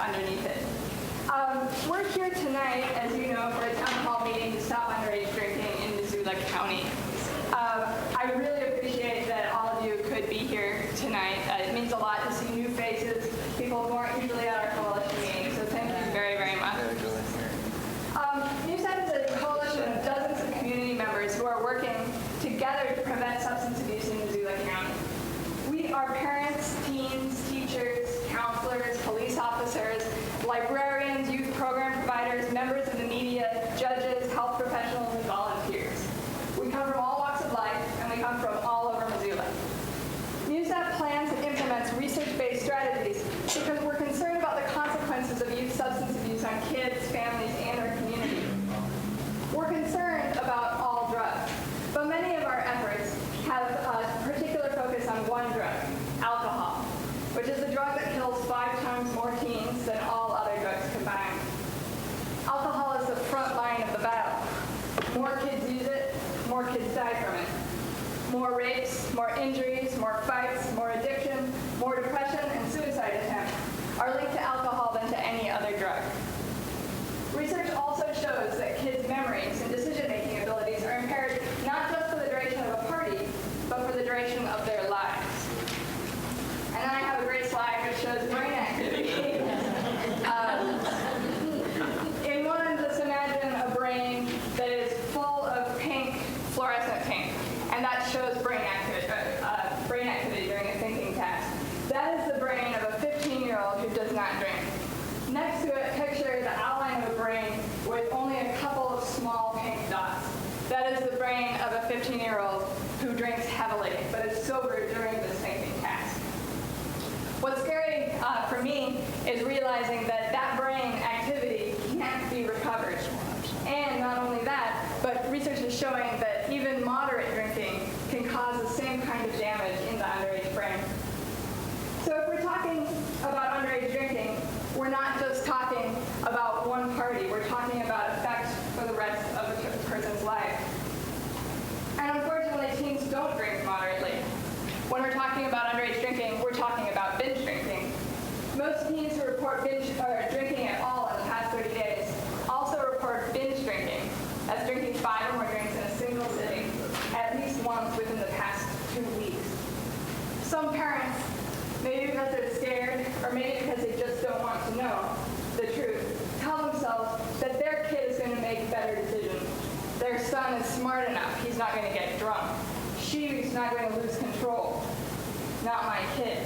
underneath it. We're here tonight, as you know, for a town hall meeting to stop underage drinking in Missoula County. I really appreciate that all of you could be here tonight. It means a lot to see new faces, people who aren't usually at our coalition meetings, so thank you very, very much. USAP is a coalition of dozens of community members who are working together to prevent substance abuse in Missoula County. We are parents, teens, teachers, counselors, police officers, librarians, youth program providers, members of the media, judges, health professionals, and volunteers. We come from all walks of life, and we come from all over Missoula. USAP plans and implements research-based strategies because we're concerned about the consequences of youth substance abuse on kids, families, and our community. We're concerned about all drugs, but many of our efforts have a particular focus on one drug, alcohol, which is the drug that kills 5 times more teens than all other drugs combined. Alcohol is the front line of the battle. More kids use it, more kids die from it. More rapes, more injuries, more fights, more addiction, more depression, and suicide attempts are linked to alcohol than to any other drug. Research also shows that kids' memories and decision-making abilities are impaired not just for the duration of a party, but for the duration of their lives. And then I have a great slide which shows brain activity. In one, just imagine a brain that is full of pink, fluorescent pink, and that shows brain activity during a thinking task. That is the brain of a 15-year-old who does not drink. Next to it, picture the outline of a brain with only a couple of small pink dots. That is the brain of a 15-year-old who drinks heavily, but is sober during this thinking task. What's scary for me is realizing that that brain activity can't be recovered. And not only that, but research is showing that even moderate drinking can cause the same kind of damage in the underage brain. So if we're talking about underage drinking, we're not just talking about one party. We're talking about effects for the rest of a person's life. And unfortunately, teens don't drink moderately. When we're talking about underage drinking, we're talking about binge drinking. Most teens who report drinking at all in the past 30 days also report binge drinking. That's drinking 5 or more drinks in a single sitting, at least once within the past 2 weeks. Some parents, maybe because they're scared, or maybe because they just don't want to know the truth, tell themselves that their kid is going to make better decisions. Their son is smart enough, he's not going to get drunk. She's not going to lose control. Not my kid.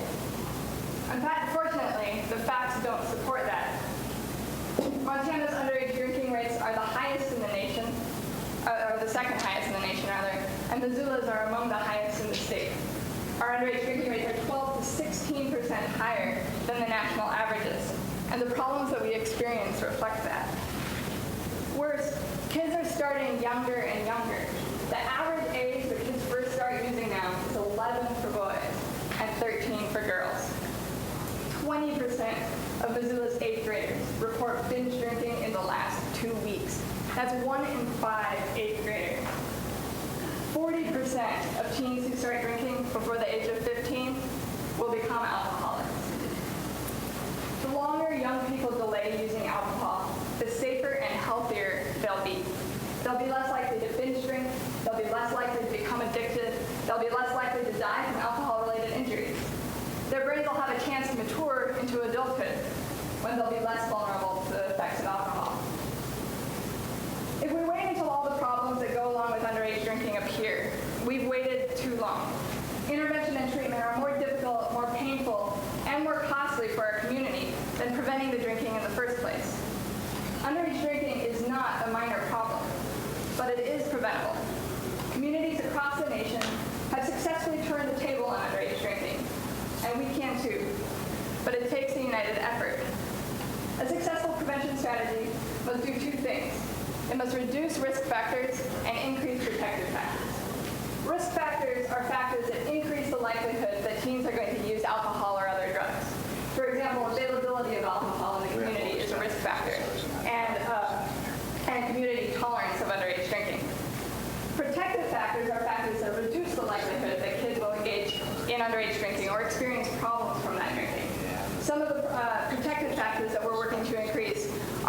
Unfortunately, the facts don't support that. Montana's underage drinking rates are the highest in the nation, or the second highest in the nation, rather, and Missoula's are among the highest in the state. Our underage drinking rates are 12 to 16% higher than the national averages, and the problems that we experience reflect that. Worse, kids are starting younger and younger. The average age that kids first start using now is 11 for boys and 13 for girls. 20% of Missoula's 8th graders report binge drinking in the last 2 weeks. That's 1 in 5 8th graders. 40% of teens who start drinking before the age of 15 will become alcoholics. The longer young people delay using alcohol, the safer and healthier they'll be. They'll be less likely to binge drink, they'll be less likely to become addicted, they'll be less likely to die from alcohol-related injuries. Their brains will have a chance to mature into adulthood when they'll be less vulnerable to the effects of alcohol. If we wait until all the problems that go along with underage drinking appear, we've waited too long. Intervention and treatment are more difficult, more painful, and more costly for our community than preventing the drinking in the first place. Underage drinking is not a minor problem, but it is preventable. Communities across the nation have successfully turned the table on underage drinking, and we can too, but it takes a united effort. A successful prevention strategy must do 2 things. It must reduce risk factors and increase protective factors. Risk factors are factors that increase the likelihood that teens are going to use alcohol or other drugs. For example, availability of alcohol in the community is a risk factor, and community tolerance of underage drinking. Protective factors are factors that reduce the likelihood that kids will engage in underage drinking or experience problems from that drinking. Some of the protective factors that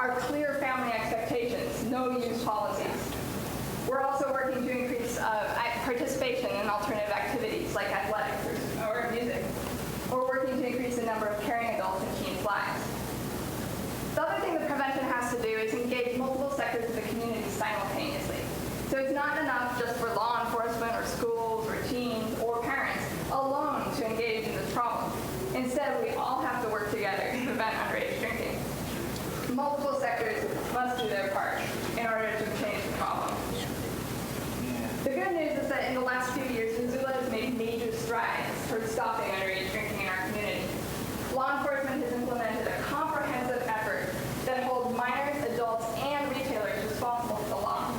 are clear family expectations, no use policies. We're also working to increase participation in alternative activities like athletics or music. We're working to increase the number of caring adults in teens' lives. The other thing that prevention has to do is engage multiple sectors of the community simultaneously. So it's not enough just for law enforcement or schools or teens or parents alone to engage in this problem. Instead, we all have to work together to prevent underage drinking. Multiple sectors must do their part in order to change the problem. The good news is that in the last few years, Missoula has made major strides towards stopping underage drinking in our community. Law enforcement has implemented a comprehensive effort that holds minors, adults, and retailers responsible for the law.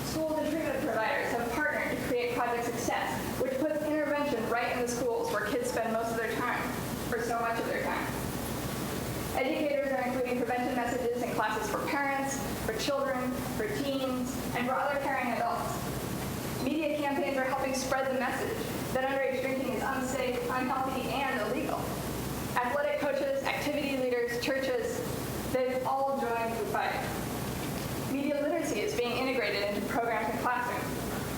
Schools and treatment providers have partnered to create Project Success, which puts intervention right in the schools where kids spend most of their time, or so much of their time. Educators are including prevention messages in classes for parents, for children, for teens, and for other caring adults. Media campaigns are helping spread the message that underage drinking is unsafe, unhealthy, and illegal. Athletic coaches, activity leaders, churches, they've all joined the fight. Media literacy is being integrated into programs in classrooms.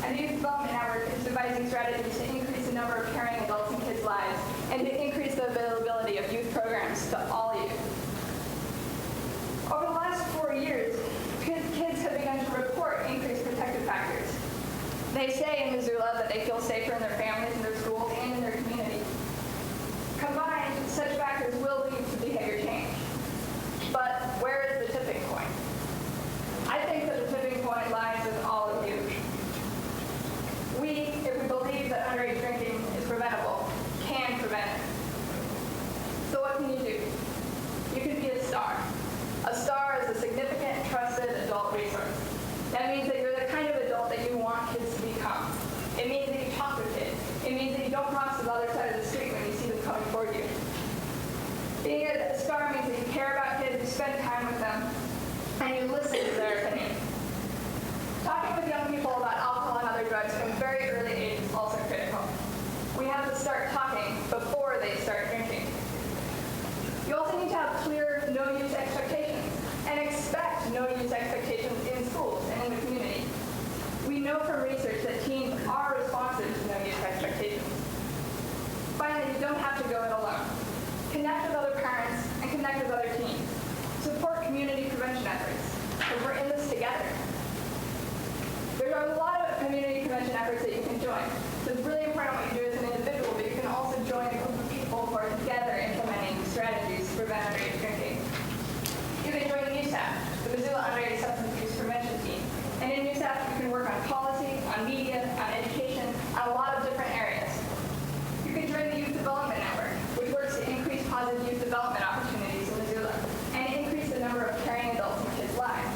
And the Youth Development Network is devising strategies to increase the number of caring adults in kids' lives and to increase the availability of youth programs to all youth. Over the last 4 years, kids have begun to report increased protective factors. They say in Missoula that they feel safer in their families, in their schools, and in their community. Combined, such factors will lead to behavior change. But where is the tipping point? I think that the tipping point lies with all of you. We, if we believe that underage drinking is preventable, can prevent it. So what can you do? You can be a star. A star is a significant, trusted adult resource. That means that you're the kind of adult that you want kids to become. It means that you talk with kids. It means that you don't cross to the other side of the street when you see them coming toward you. Being a star means that you care about kids, you spend time with them, and you listen to their opinion. Talking with young people about alcohol and other drugs from very early age is also critical. We have to start talking before they start drinking. You also need to have clear no-use expectations and expect no-use expectations in schools and in the community. We know from research that teens are responsive to no-use expectations. Finally, you don't have to go it alone. Connect with other parents and connect with other teens. Support community prevention efforts, because we're in this together. There are a lot of community prevention efforts that you can join. So it's really important what you do as an individual, but you can also join a group of people who are together implementing strategies to prevent underage drinking. You can join USAP, the Missoula Underage Substance Abuse Prevention Team. And in USAP, you can work on policy, on media, on education, on a lot of different areas. You can join the Youth Development Network, which works to increase positive youth development opportunities in Missoula and increase the number of caring adults in kids' lives.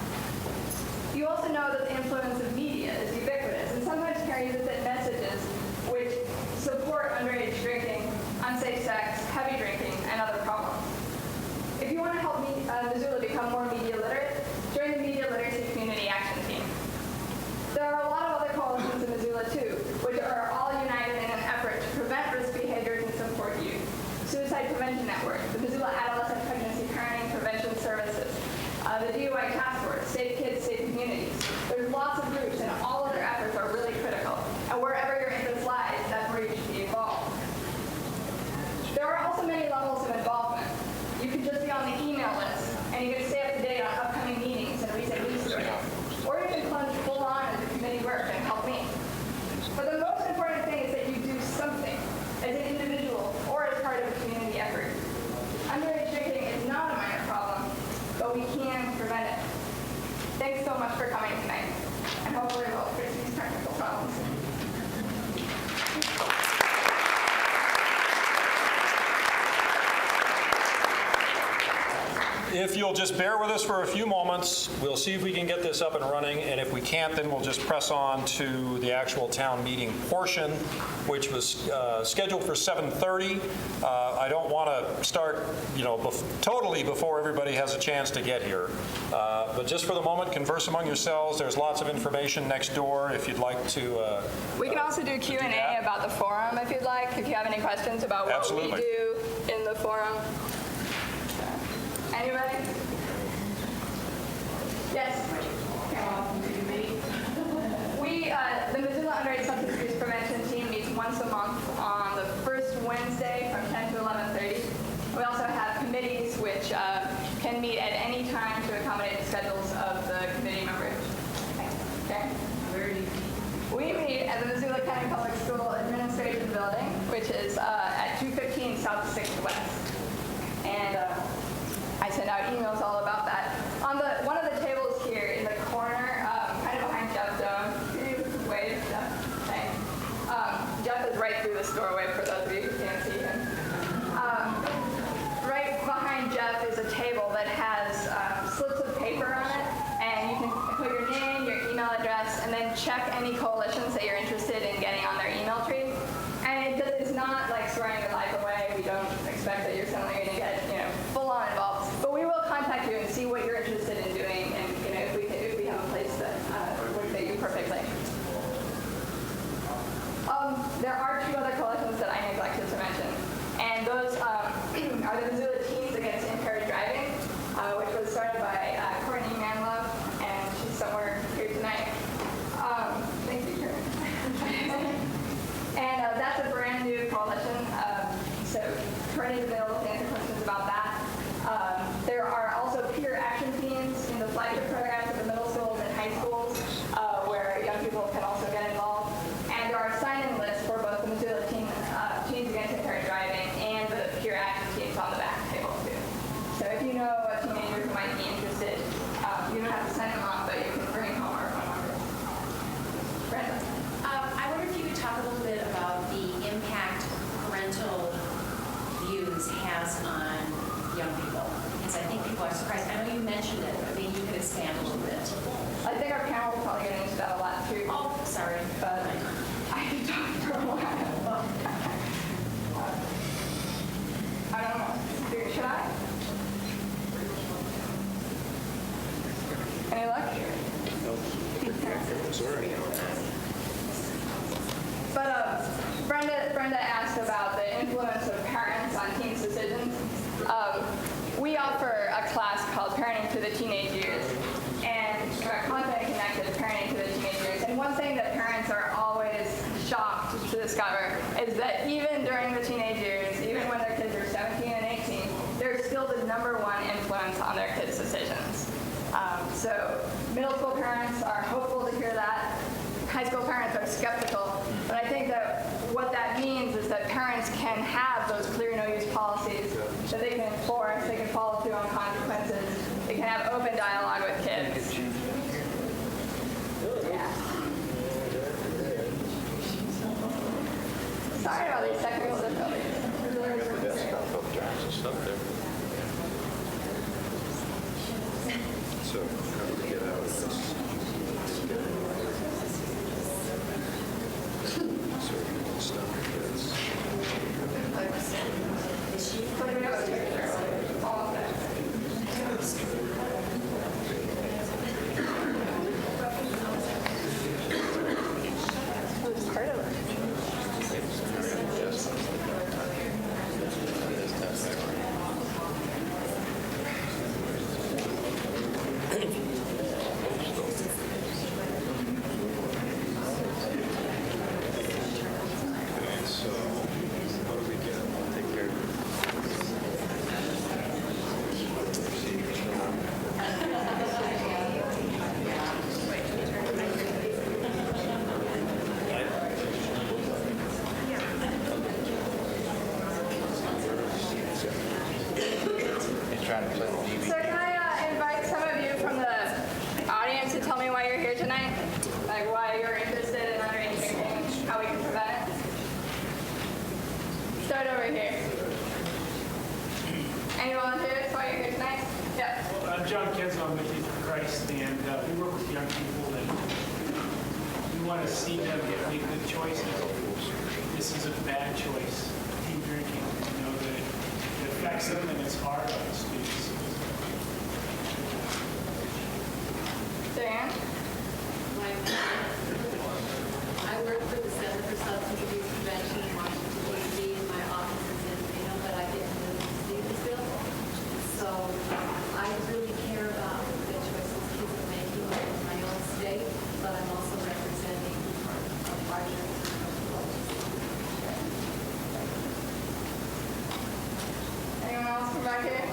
You also know that the influence of media is ubiquitous and sometimes carries with it messages which support underage drinking, unsafe sex, heavy drinking, and other problems. If you want to help Missoula become more media literate, join the Media Literacy Community Action Team. There are a lot of other coalitions in Missoula too, which are all united in an effort to prevent risk behaviors and support youth. Suicide Prevention Network, the Missoula Adolescent Pregnancy Parenting Prevention Services, the DUI Task Force, Safe Kids, Safe Communities. There's lots of groups, and all of their efforts are really critical. And wherever your interest lies, that's where you should be involved. There are also many levels of involvement. You can just be on the email list, and you can stay up to date on upcoming meetings and recent news stories. Or you can plunge full on into committee work and help me. But the most important thing is that you do something as an individual or as part of a community effort. Underage drinking is not a minor problem, but we can prevent it. Thanks so much for coming tonight, and hopefully we'll fix these technical problems. If you'll just bear with us for a few moments, we'll see if we can get this up and running, and if we can't, then we'll just press on to the actual town meeting portion, which was scheduled for 7:30. I don't want to start, totally before everybody has a chance to get here. But just for the moment, converse among yourselves. There's lots of information next door if you'd like to. We can also do Q&A about the forum if you'd like, if you have any questions about what Absolutely. we do in the forum. Anybody? which can meet at any time to accommodate the schedules of the committee members. Okay. Where do you We meet at the Missoula County Public School Administration Building, which is at 215 South 6th West. And I send out emails all about that. On one of the tables here in the corner, kind of behind Jeff's zone, wave, Jeff, thanks. Jeff is right through this doorway for those of you who can't see him. Right behind Jeff is a table that has slips of paper on it, and you can put your name, your email address, and then check any coalitions that you're interested in getting on their email tree. And it's not like swearing your life away. We don't expect that you're suddenly going to get, full on involved. But we will contact you and see what you're interested in doing, and if we have a place that would fit you perfectly. There are two other coalitions that I neglected to mention, and those are the Missoula Teens Against Impaired Driving, which was started by Courtney Manlove, and she's somewhere here tonight. Thank you, Karen. And that's a brand new coalition, so Courtney's available to answer questions about that. There are also peer action teams in the flagship programs at the middle schools and high schools, where young people can also get involved. And there are sign-in lists for both the Missoula Teens Against Impaired Driving and the peer action teams on the back table too. So if you know a teenager who might be interested, you don't have to send them on, but you can bring home our phone number. Brenda. I wonder if you could talk a little bit about the impact parental views has on young people, because I think people are surprised. I know you mentioned it, but maybe you could expand a little bit. I think our panel will probably get into that a lot too. Oh, sorry. But I can talk for a while. I don't know. Should I? Any luck? But Brenda asked about the influence of parents on teens' decisions. We offer a class called Parenting to the Teenage Years, and content connected to parenting to the teenage years. And one thing that parents are always shocked to discover is that even during the teenage years, even when their kids are 17 and 18, they're still the #1 influence on their kids' decisions. So middle school parents are hopeful to hear that. High school parents are skeptical. But I think that what that means is that parents can have those clear no-use policies that they can enforce, they can follow through on consequences, they can have open dialogue with kids. Yeah. Sorry about these technical difficulties. So how do we get out of this? So you can stop this. Part of it. So what do we get? Take care of He's trying to play TV. So can I invite some of you from the audience to tell me why you're here tonight? Like why you're interested in underage drinking, how we can prevent it? Start over here. Any volunteers why you're here tonight? Yeah. I'm John Kenzo, I'm with Youth for Christ, and we work with young people, and we want to see them make good choices. This is a bad choice, teen drinking. That it affects them, and it's hard on the students. Diane? I work for the Center for Substance Abuse Prevention in Washington, D.C. My office is in Reno, but I get to live in Stevensville. So I really care about the choices kids are making in my own state, but I'm also representing a larger Anyone else from back here?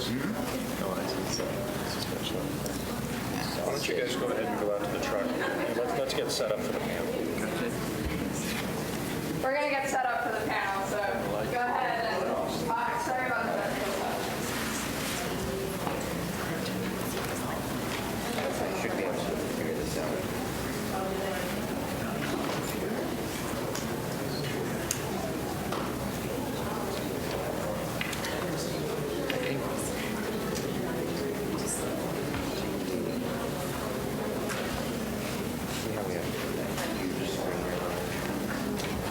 those? Why don't you guys go ahead and go out to the truck? And let's get set up for the panel. We're going to get set up for the panel, so go ahead and talk. Sorry about the vegetables. Should be able to figure this out. See how we have that huge screen right there?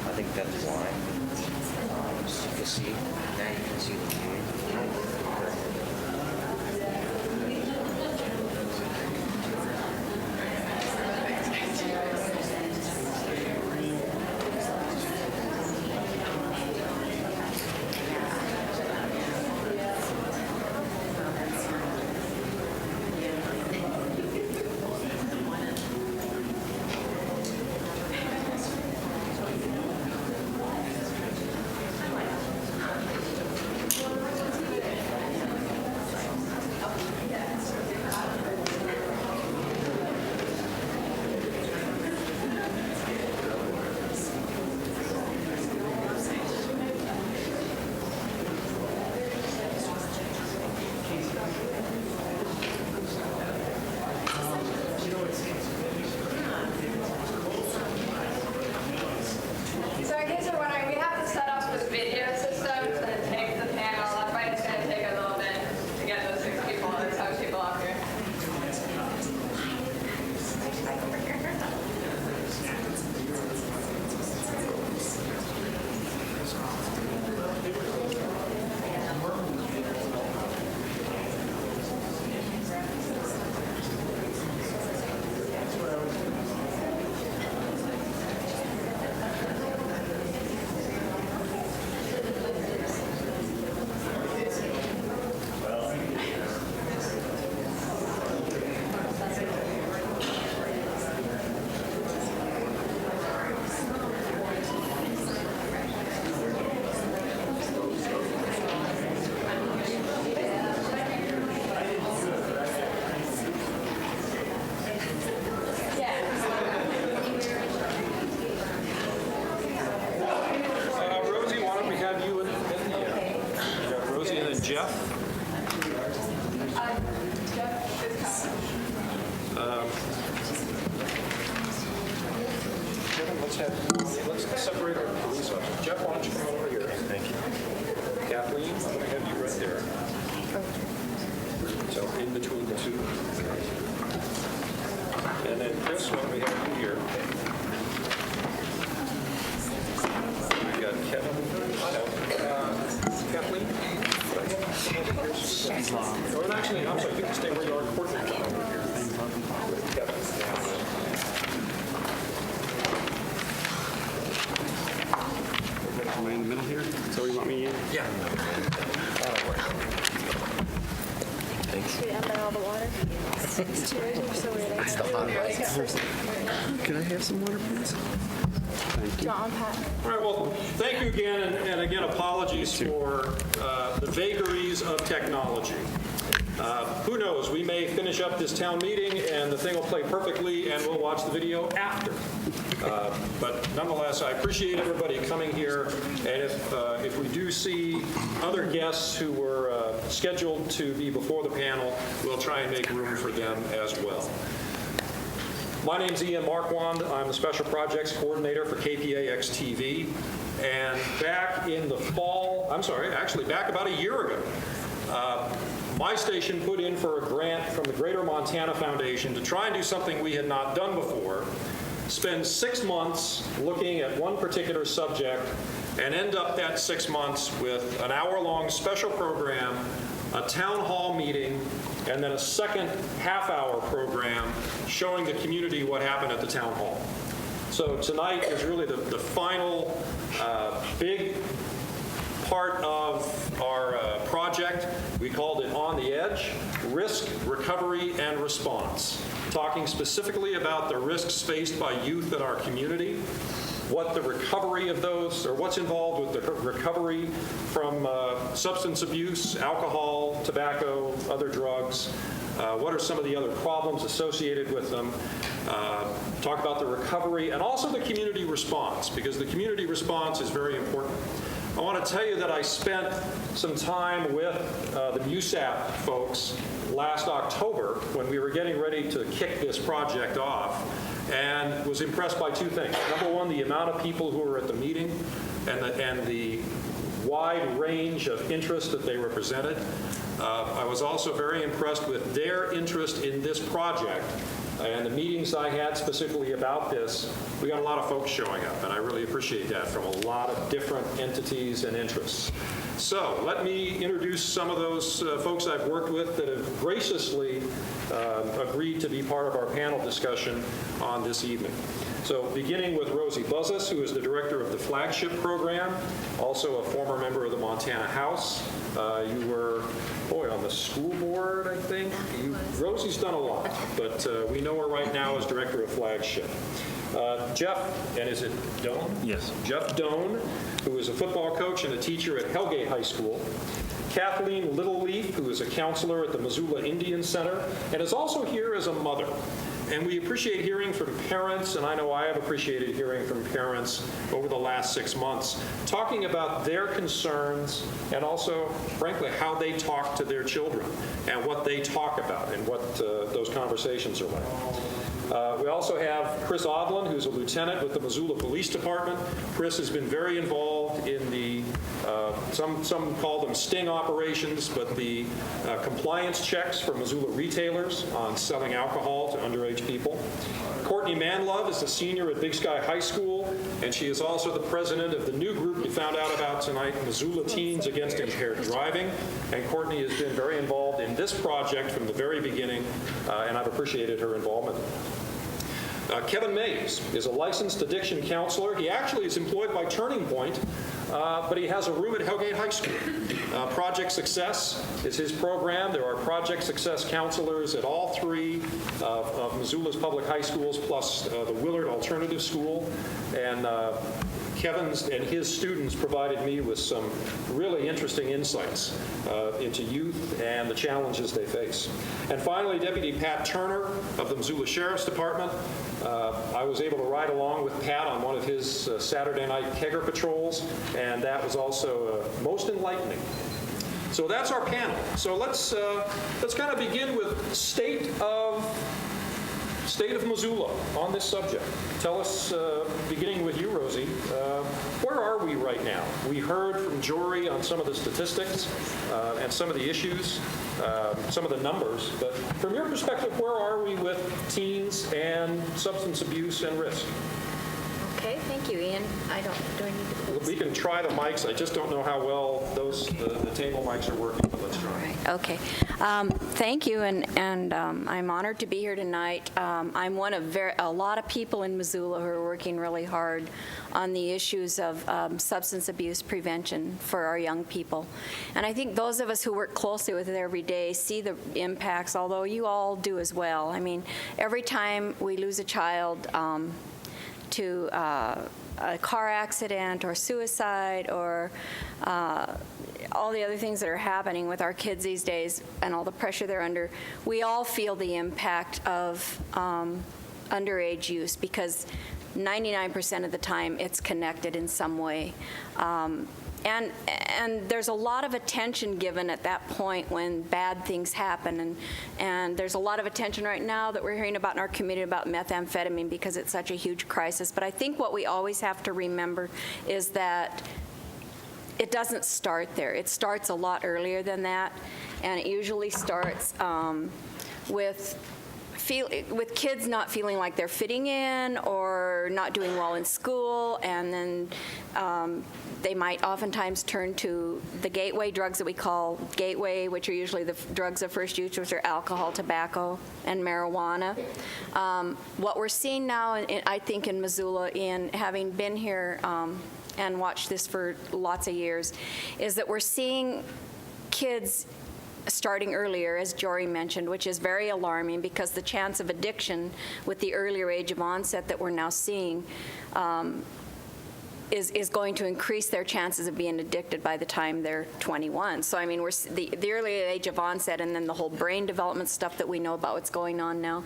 I think that's why. You can see, now you can see the view. So in case you're wondering, we have to set up the video systems and take the panel. That's why it's going to take a little bit to get those 6 people or 7 people up here. Rosie, why don't we have you in the you got Rosie and then Jeff? Jeff is coming. Kevin, let's separate our police officers. Jeff, why don't you come over here? Thank you. Kathleen, I'm going to have you right there. So in between the two. And then Chris, why don't we have you here? We've got Kevin. Kathleen? Or actually, I'm sorry, you can stay where you are. Coordinate over here. Kevin. Am I in the middle here? So you want me in? Yeah. Should we add all the water? It's too early, so we're Can I have some water, please? Thank you. John, Pat. All right, well, thank you again, and again, apologies for the vagaries of technology. Who knows, we may finish up this town meeting and the thing will play perfectly and we'll watch the video after. But nonetheless, I appreciate everybody coming here, and if we do see other guests who were scheduled to be before the panel, we'll try and make room for them as well. My name's Ian Marquand. I'm the Special Projects Coordinator for KPAX TV. And back in the fall, back about a year ago, my station put in for a grant from the Greater Montana Foundation to try and do something we had not done before, spend 6 months looking at one particular subject, and end up that 6 months with an hour-long special program, a town hall meeting, and then a second half-hour program showing the community what happened at the town hall. So tonight is really the final big part of our project. We called it On the Edge, Risk, Recovery, and Response, talking specifically about the risks faced by youth in our community. what the recovery of those, or what's involved with the recovery from substance abuse, alcohol, tobacco, other drugs. What are some of the other problems associated with them? Talk about the recovery and also the community response, because the community response is very important. I want to tell you that I spent some time with the MUSAP folks last October when we were getting ready to kick this project off, and was impressed by two things. Number one, the amount of people who were at the meeting and the wide range of interest that they represented. I was also very impressed with their interest in this project. And the meetings I had specifically about this, we got a lot of folks showing up, and I really appreciate that from a lot of different entities and interests. So let me introduce some of those folks I've worked with that have graciously agreed to be part of our panel discussion on this evening. So beginning with Rosie Buzzas, who is the director of the flagship program, also a former member of the Montana House. You were, on the school board, I think. Rosie's done a lot, but we know her right now as director of flagship. Jeff, and is it Doan? Yes. Jeff Doan, who is a football coach and a teacher at Hellgate High School. Kathleen Littleleaf, who is a counselor at the Missoula Indian Center, and is also here as a mother. And we appreciate hearing from parents, and I know I have appreciated hearing from parents over the last 6 months, talking about their concerns and also, frankly, how they talk to their children and what they talk about and what those conversations are like. We also have Chris Odlin, who's a lieutenant with the Missoula Police Department. Chris has been very involved in the, some call them sting operations, but the compliance checks for Missoula retailers on selling alcohol to underage people. Courtney Manlove is a senior at Big Sky High School, and she is also the president of the new group we found out about tonight, Missoula Teens Against Impaired Driving. And Courtney has been very involved in this project from the very beginning, and I've appreciated her involvement. Kevin Mays is a licensed addiction counselor. He actually is employed by Turning Point, but he has a room at Hellgate High School. Project Success is his program. There are Project Success counselors at all three of Missoula's public high schools, plus the Willard Alternative School. And Kevin's and his students provided me with some really interesting insights into youth and the challenges they face. And finally, Deputy Pat Turner of the Missoula Sheriff's Department. I was able to ride along with Pat on one of his Saturday night kegger patrols, and that was also most enlightening. So that's our panel. So let's kind of begin with state of Missoula on this subject. Tell us, beginning with you, Rosie, where are we right now? We heard from Jory on some of the statistics and some of the issues, some of the numbers, but from your perspective, where are we with teens and substance abuse and risk? Okay, thank you, Ian. Do I need to... We can try the mics. I just don't know how well the table mics are working, but let's try. All right, okay. Thank you, and I'm honored to be here tonight. I'm one of a lot of people in Missoula who are working really hard on the issues of substance abuse prevention for our young people. And I think those of us who work closely with it every day see the impacts, although you all do as well. I mean, every time we lose a child to a car accident or suicide or all the other things that are happening with our kids these days and all the pressure they're under, we all feel the impact of underage use, because 99% of the time it's connected in some way. And there's a lot of attention given at that point when bad things happen. And there's a lot of attention right now that we're hearing about in our community about methamphetamine because it's such a huge crisis. But I think what we always have to remember is that it doesn't start there. It starts a lot earlier than that. And it usually starts with kids not feeling like they're fitting in or not doing well in school, and then they might oftentimes turn to the gateway drugs that we call gateway, which are usually the drugs of first use, which are alcohol, tobacco, and marijuana. What we're seeing now, I think in Missoula, in having been here and watched this for lots of years, is that we're seeing kids starting earlier, as Jory mentioned, which is very alarming because the chance of addiction with the earlier age of onset that we're now seeing is going to increase their chances of being addicted by the time they're 21. So I mean, the early age of onset and then the whole brain development stuff that we know about what's going on now,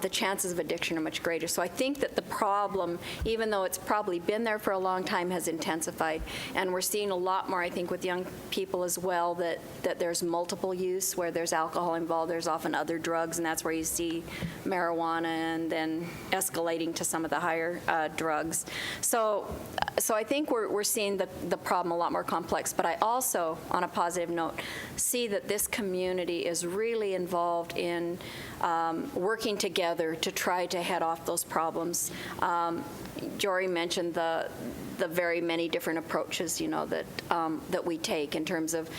the chances of addiction are much greater. So I think that the problem, even though it's probably been there for a long time, has intensified. And we're seeing a lot more, I think, with young people as well, that there's multiple use. Where there's alcohol involved, there's often other drugs, and that's where you see marijuana and then escalating to some of the higher drugs. So I think we're seeing the problem a lot more complex. But I also, on a positive note, see that this community is really involved in working together to try to head off those problems. Jory mentioned the very many different approaches, that we take in terms of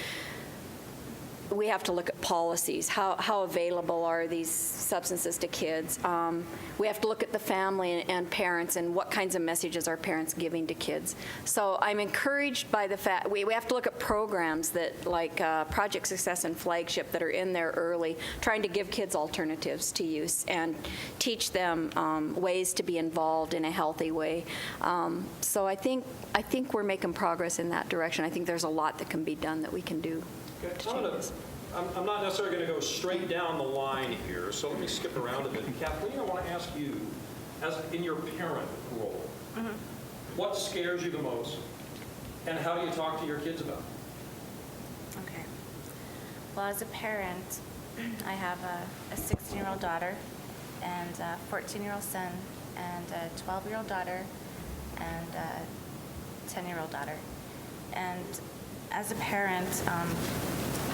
we have to look at policies. How available are these substances to kids? We have to look at the family and parents and what kinds of messages are parents giving to kids. So I'm encouraged by the fact we have to look at programs that like Project Success and Flagship that are in there early, trying to give kids alternatives to use and teach them ways to be involved in a healthy way. So I think we're making progress in that direction. I think there's a lot that can be done that we can do. I'm not necessarily going to go straight down the line here, so let me skip around a bit. Kathleen, I want to ask you, as in your parent role, what scares you the most, and how do you talk to your kids about it? Okay. Well, as a parent, I have a 16-year-old daughter and a 14-year-old son and a 12-year-old daughter and a 10-year-old daughter. And as a parent,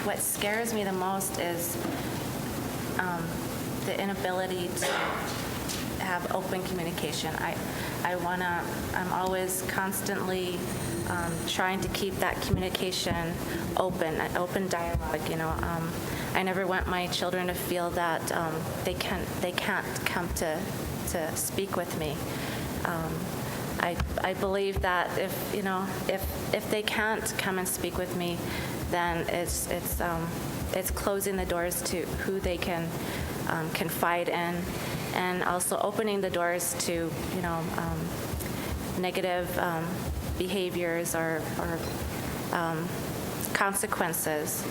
what scares me the most is the inability to have open communication. I'm always constantly trying to keep that communication open, an open dialogue. I never want my children to feel that they can't come to speak with me. I believe that if they can't come and speak with me, then it's closing the doors to who they can confide in, and also opening the doors to negative behaviors or consequences.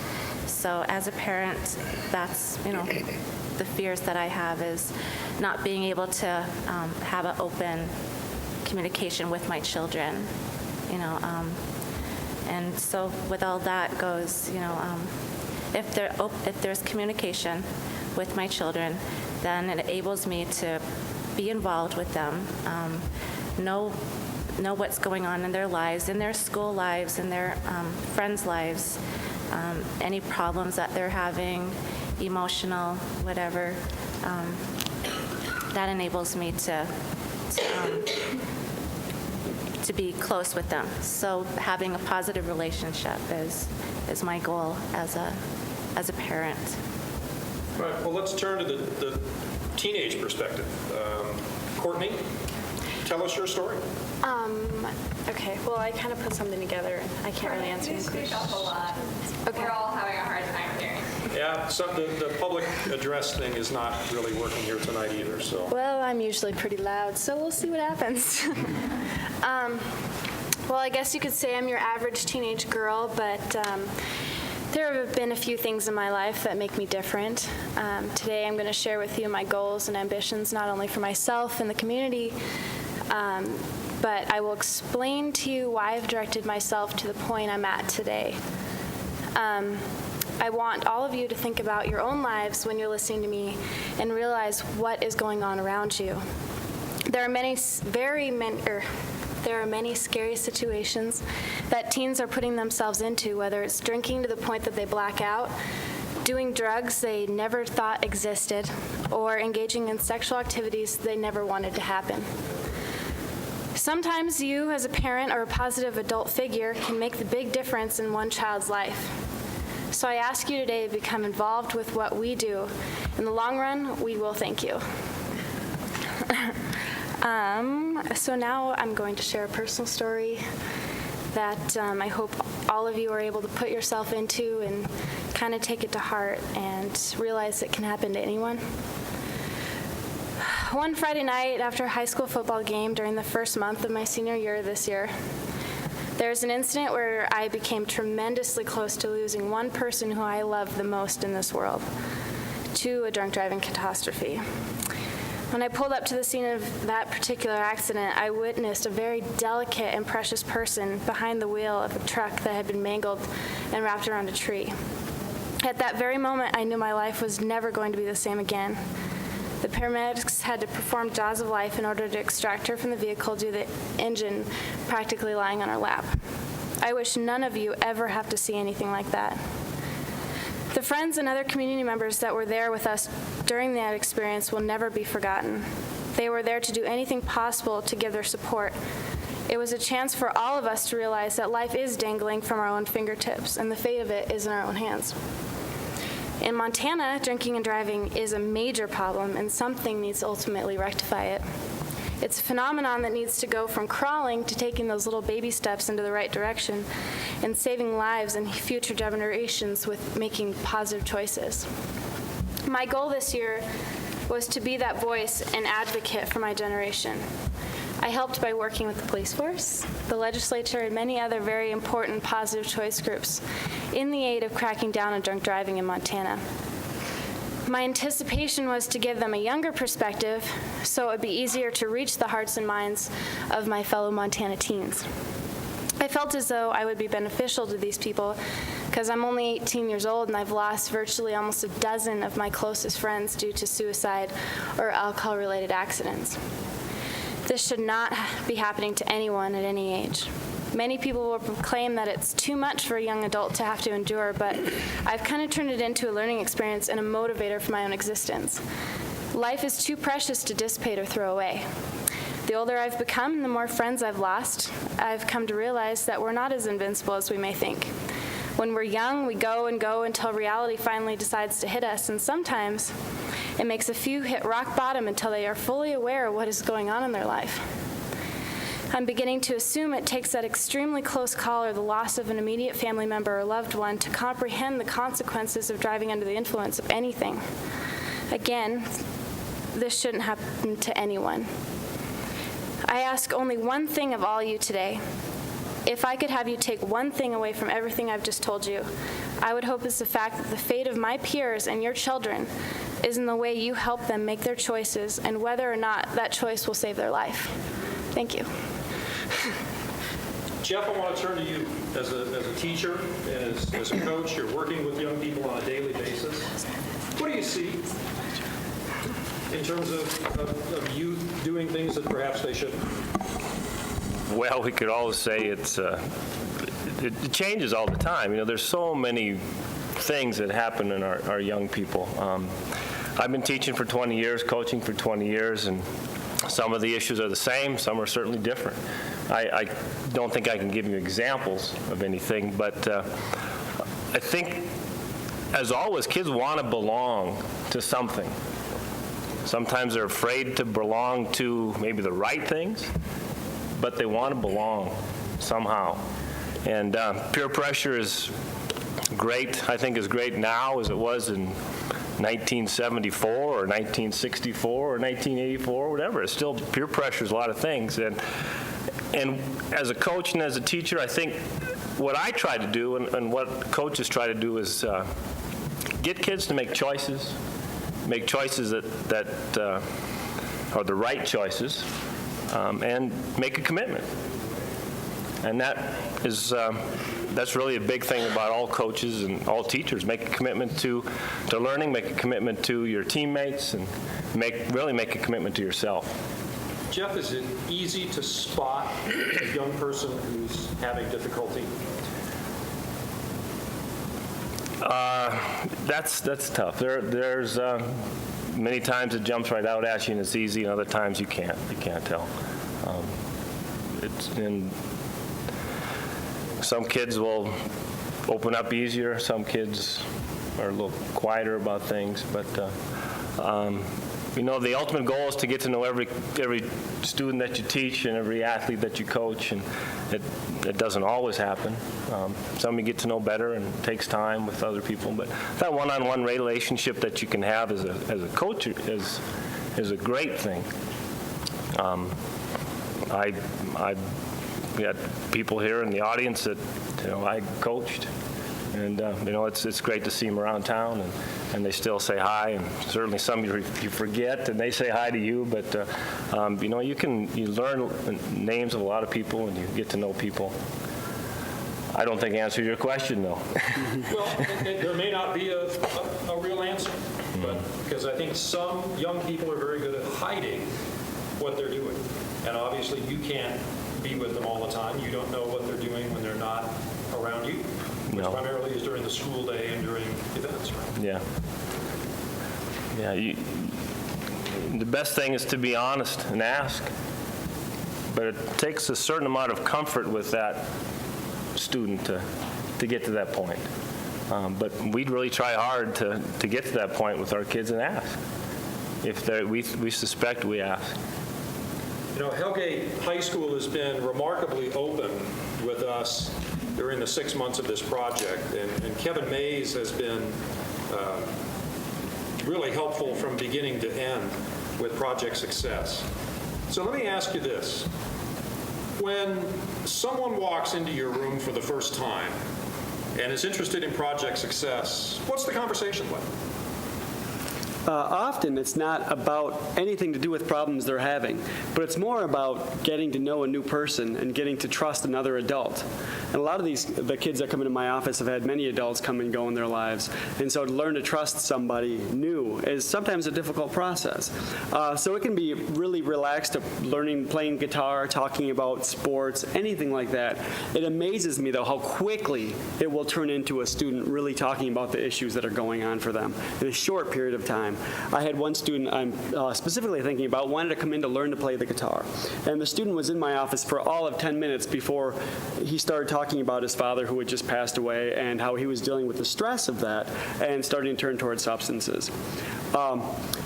So as a parent, that's the fears that I have is not being able to have an open communication with my children, and so with all that goes, if there's communication with my children, then it enables me to be involved with them, know what's going on in their lives, in their school lives, in their friends' lives, any problems that they're having, emotional, whatever. That enables me to be close with them. So having a positive relationship is my goal as a parent. All right, well, let's turn to the teenage perspective. Courtney, tell us your story. Okay, well, I kind of put something together. I can't really answer your Speak question. up a lot. Okay. We're all having a hard time hearing. Yeah, the public address thing is not really working here tonight either, so. Well, I'm usually pretty loud, so we'll see what happens. Well, I guess you could say I'm your average teenage girl, but there have been a few things in my life that make me different. Today I'm going to share with you my goals and ambitions, not only for myself and the community, but I will explain to you why I've directed myself to the point I'm at today. I want all of you to think about your own lives when you're listening to me and realize what is going on around you. There are many scary situations that teens are putting themselves into, whether it's drinking to the point that they black out, doing drugs they never thought existed, or engaging in sexual activities they never wanted to happen. Sometimes you, as a parent or a positive adult figure, can make the big difference in one child's life. So I ask you today to become involved with what we do. In the long run, we will thank you. So now I'm going to share a personal story that I hope all of you are able to put yourself into and kind of take it to heart and realize it can happen to anyone. One Friday night after a high school football game during the first month of my senior year this year, there was an incident where I became tremendously close to losing one person who I love the most in this world to a drunk driving catastrophe. When I pulled up to the scene of that particular accident, I witnessed a very delicate and precious person behind the wheel of a truck that had been mangled and wrapped around a tree. At that very moment, I knew my life was never going to be the same again. The paramedics had to perform jaws of life in order to extract her from the vehicle due to the engine practically lying on her lap. I wish none of you ever have to see anything like that. The friends and other community members that were there with us during that experience will never be forgotten. They were there to do anything possible to give their support. It was a chance for all of us to realize that life is dangling from our own fingertips, and the fate of it is in our own hands. In Montana, drinking and driving is a major problem, and something needs to ultimately rectify it. It's a phenomenon that needs to go from crawling to taking those little baby steps into the right direction and saving lives and future generations with making positive choices. My goal this year was to be that voice and advocate for my generation. I helped by working with the police force, the legislature, and many other very important positive choice groups in the aid of cracking down on drunk driving in Montana. My anticipation was to give them a younger perspective so it would be easier to reach the hearts and minds of my fellow Montana teens. I felt as though I would be beneficial to these people because I'm only 18 years old and I've lost virtually almost a dozen of my closest friends due to suicide or alcohol-related accidents. This should not be happening to anyone at any age. Many people will proclaim that it's too much for a young adult to have to endure, but I've kind of turned it into a learning experience and a motivator for my own existence. Life is too precious to dissipate or throw away. The older I've become, the more friends I've lost, I've come to realize that we're not as invincible as we may think. When we're young, we go and go until reality finally decides to hit us, and sometimes it makes a few hit rock bottom until they are fully aware of what is going on in their life. I'm beginning to assume it takes that extremely close call or the loss of an immediate family member or loved one to comprehend the consequences of driving under the influence of anything. Again, this shouldn't happen to anyone. I ask only one thing of all you today. If I could have you take one thing away from everything I've just told you, I would hope it's the fact that the fate of my peers and your children is in the way you help them make their choices and whether or not that choice will save their life. Thank you. Jeff, I want to turn to you as a teacher and as a coach. You're working with young people on a daily basis. What do you see in terms of youth doing things that perhaps they shouldn't? Well, we could always say it changes all the time. You know, there's so many things that happen in our young people. I've been teaching for 20 years, coaching for 20 years, and some of the issues are the same, some are certainly different. I don't think I can give you examples of anything, but I think, as always, kids want to belong to something. Sometimes they're afraid to belong to maybe the right things, but they want to belong somehow. And peer pressure is great, I think as great now as it was in 1974 or 1964 or 1984 or whatever. It's still, peer pressure is a lot of things. And as a coach and as a teacher, I think what I try to do and what coaches try to do is get kids to make choices that are the right choices, and make a commitment. And that's really a big thing about all coaches and all teachers. Make a commitment to learning, make a commitment to your teammates, and really make a commitment to yourself. Jeff, is it easy to spot a young person who's having difficulty? That's tough. There's many times it jumps right out at you and it's easy, and other times you can't tell. And some kids will open up easier. Some kids are a little quieter about things, but you know, the ultimate goal is to get to know every student that you teach and every athlete that you coach, and it doesn't always happen. Some you get to know better, and it takes time with other people. But that one-on-one relationship that you can have as a coach, as is a great thing. I've got people here in the audience that I coached, and it's great to see them around town, and they still say hi, and certainly some you forget and they say hi to you, but you learn names of a lot of people and you get to know people. I don't think I answered your question, though. Well, there may not be a real answer, but because I think some young people are very good at hiding what they're doing. And obviously you can't be with them all the time. You don't know what they're doing when they're not around you, which primarily is during the school day and during events, right? Yeah. Yeah. The best thing is to be honest and ask, but it takes a certain amount of comfort with that student to get to that point. But we'd really try hard to get to that point with our kids and ask. If we suspect, we ask. Hellgate High School has been remarkably open with us during the 6 months of this project, and Kevin Mays has been really helpful from beginning to end with Project Success. So let me ask you this. When someone walks into your room for the first time and is interested in Project Success, what's the conversation like? Often it's not about anything to do with problems they're having, but it's more about getting to know a new person and getting to trust another adult. And a lot of the kids that come into my office have had many adults come and go in their lives. And so to learn to trust somebody new is sometimes a difficult process. So it can be really relaxed to learning, playing guitar, talking about sports, anything like that. It amazes me, though, how quickly it will turn into a student really talking about the issues that are going on for them in a short period of time. I had one student I'm specifically thinking about wanted to come in to learn to play the guitar. And the student was in my office for all of 10 minutes before he started talking about his father who had just passed away and how he was dealing with the stress of that and starting to turn towards substances. A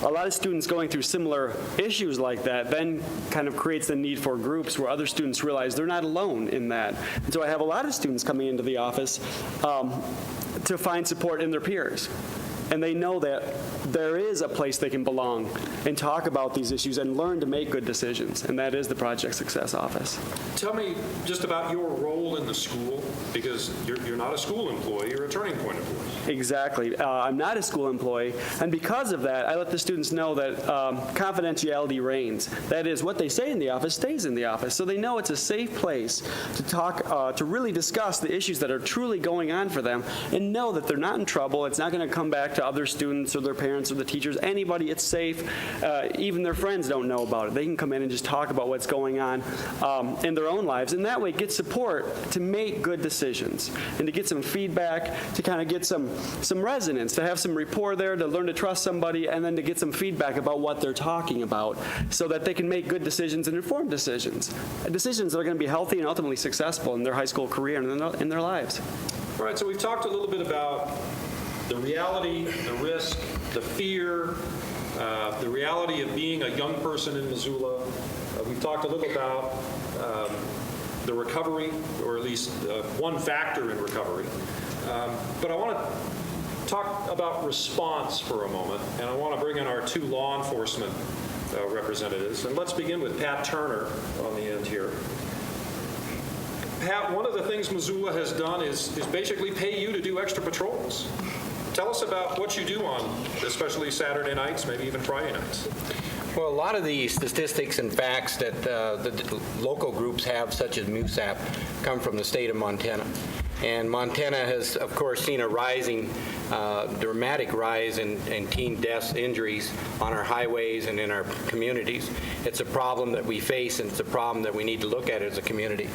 lot of students going through similar issues like that then kind of creates the need for groups where other students realize they're not alone in that. And so I have a lot of students coming into the office to find support in their peers. And they know that there is a place they can belong and talk about these issues and learn to make good decisions. And that is the Project Success Office. Tell me just about your role in the school, because you're not a school employee, you're a Turning Point employee. Exactly. I'm not a school employee. And because of that, I let the students know that confidentiality reigns. That is, what they say in the office stays in the office. So they know it's a safe place to talk, to really discuss the issues that are truly going on for them and know that they're not in trouble. It's not going to come back to other students or their parents or the teachers, anybody. It's safe. Even their friends don't know about it. They can come in and just talk about what's going on in their own lives, and that way get support to make good decisions and to get some feedback, to kind of get some resonance, to have some rapport there, to learn to trust somebody, and then to get some feedback about what they're talking about so that they can make good decisions and informed decisions that are going to be healthy and ultimately successful in their high school career and in their lives. All right, so we've talked a little bit about the reality, the risk, the fear, the reality of being a young person in Missoula. We've talked a little about the recovery, or at least one factor in recovery. But I want to talk about response for a moment, and I want to bring in our two law enforcement representatives. And let's begin with Pat Turner on the end here. Pat, one of the things Missoula has done is basically pay you to do extra patrols. Tell us about what you do on especially Saturday nights, maybe even Friday nights. Well, a lot of the statistics and facts that the local groups have, such as MUSAP, come from the state of Montana. And Montana has, of course, seen a dramatic rise in teen deaths, injuries on our highways and in our communities. It's a problem that we face, and it's a problem that we need to look at as a community.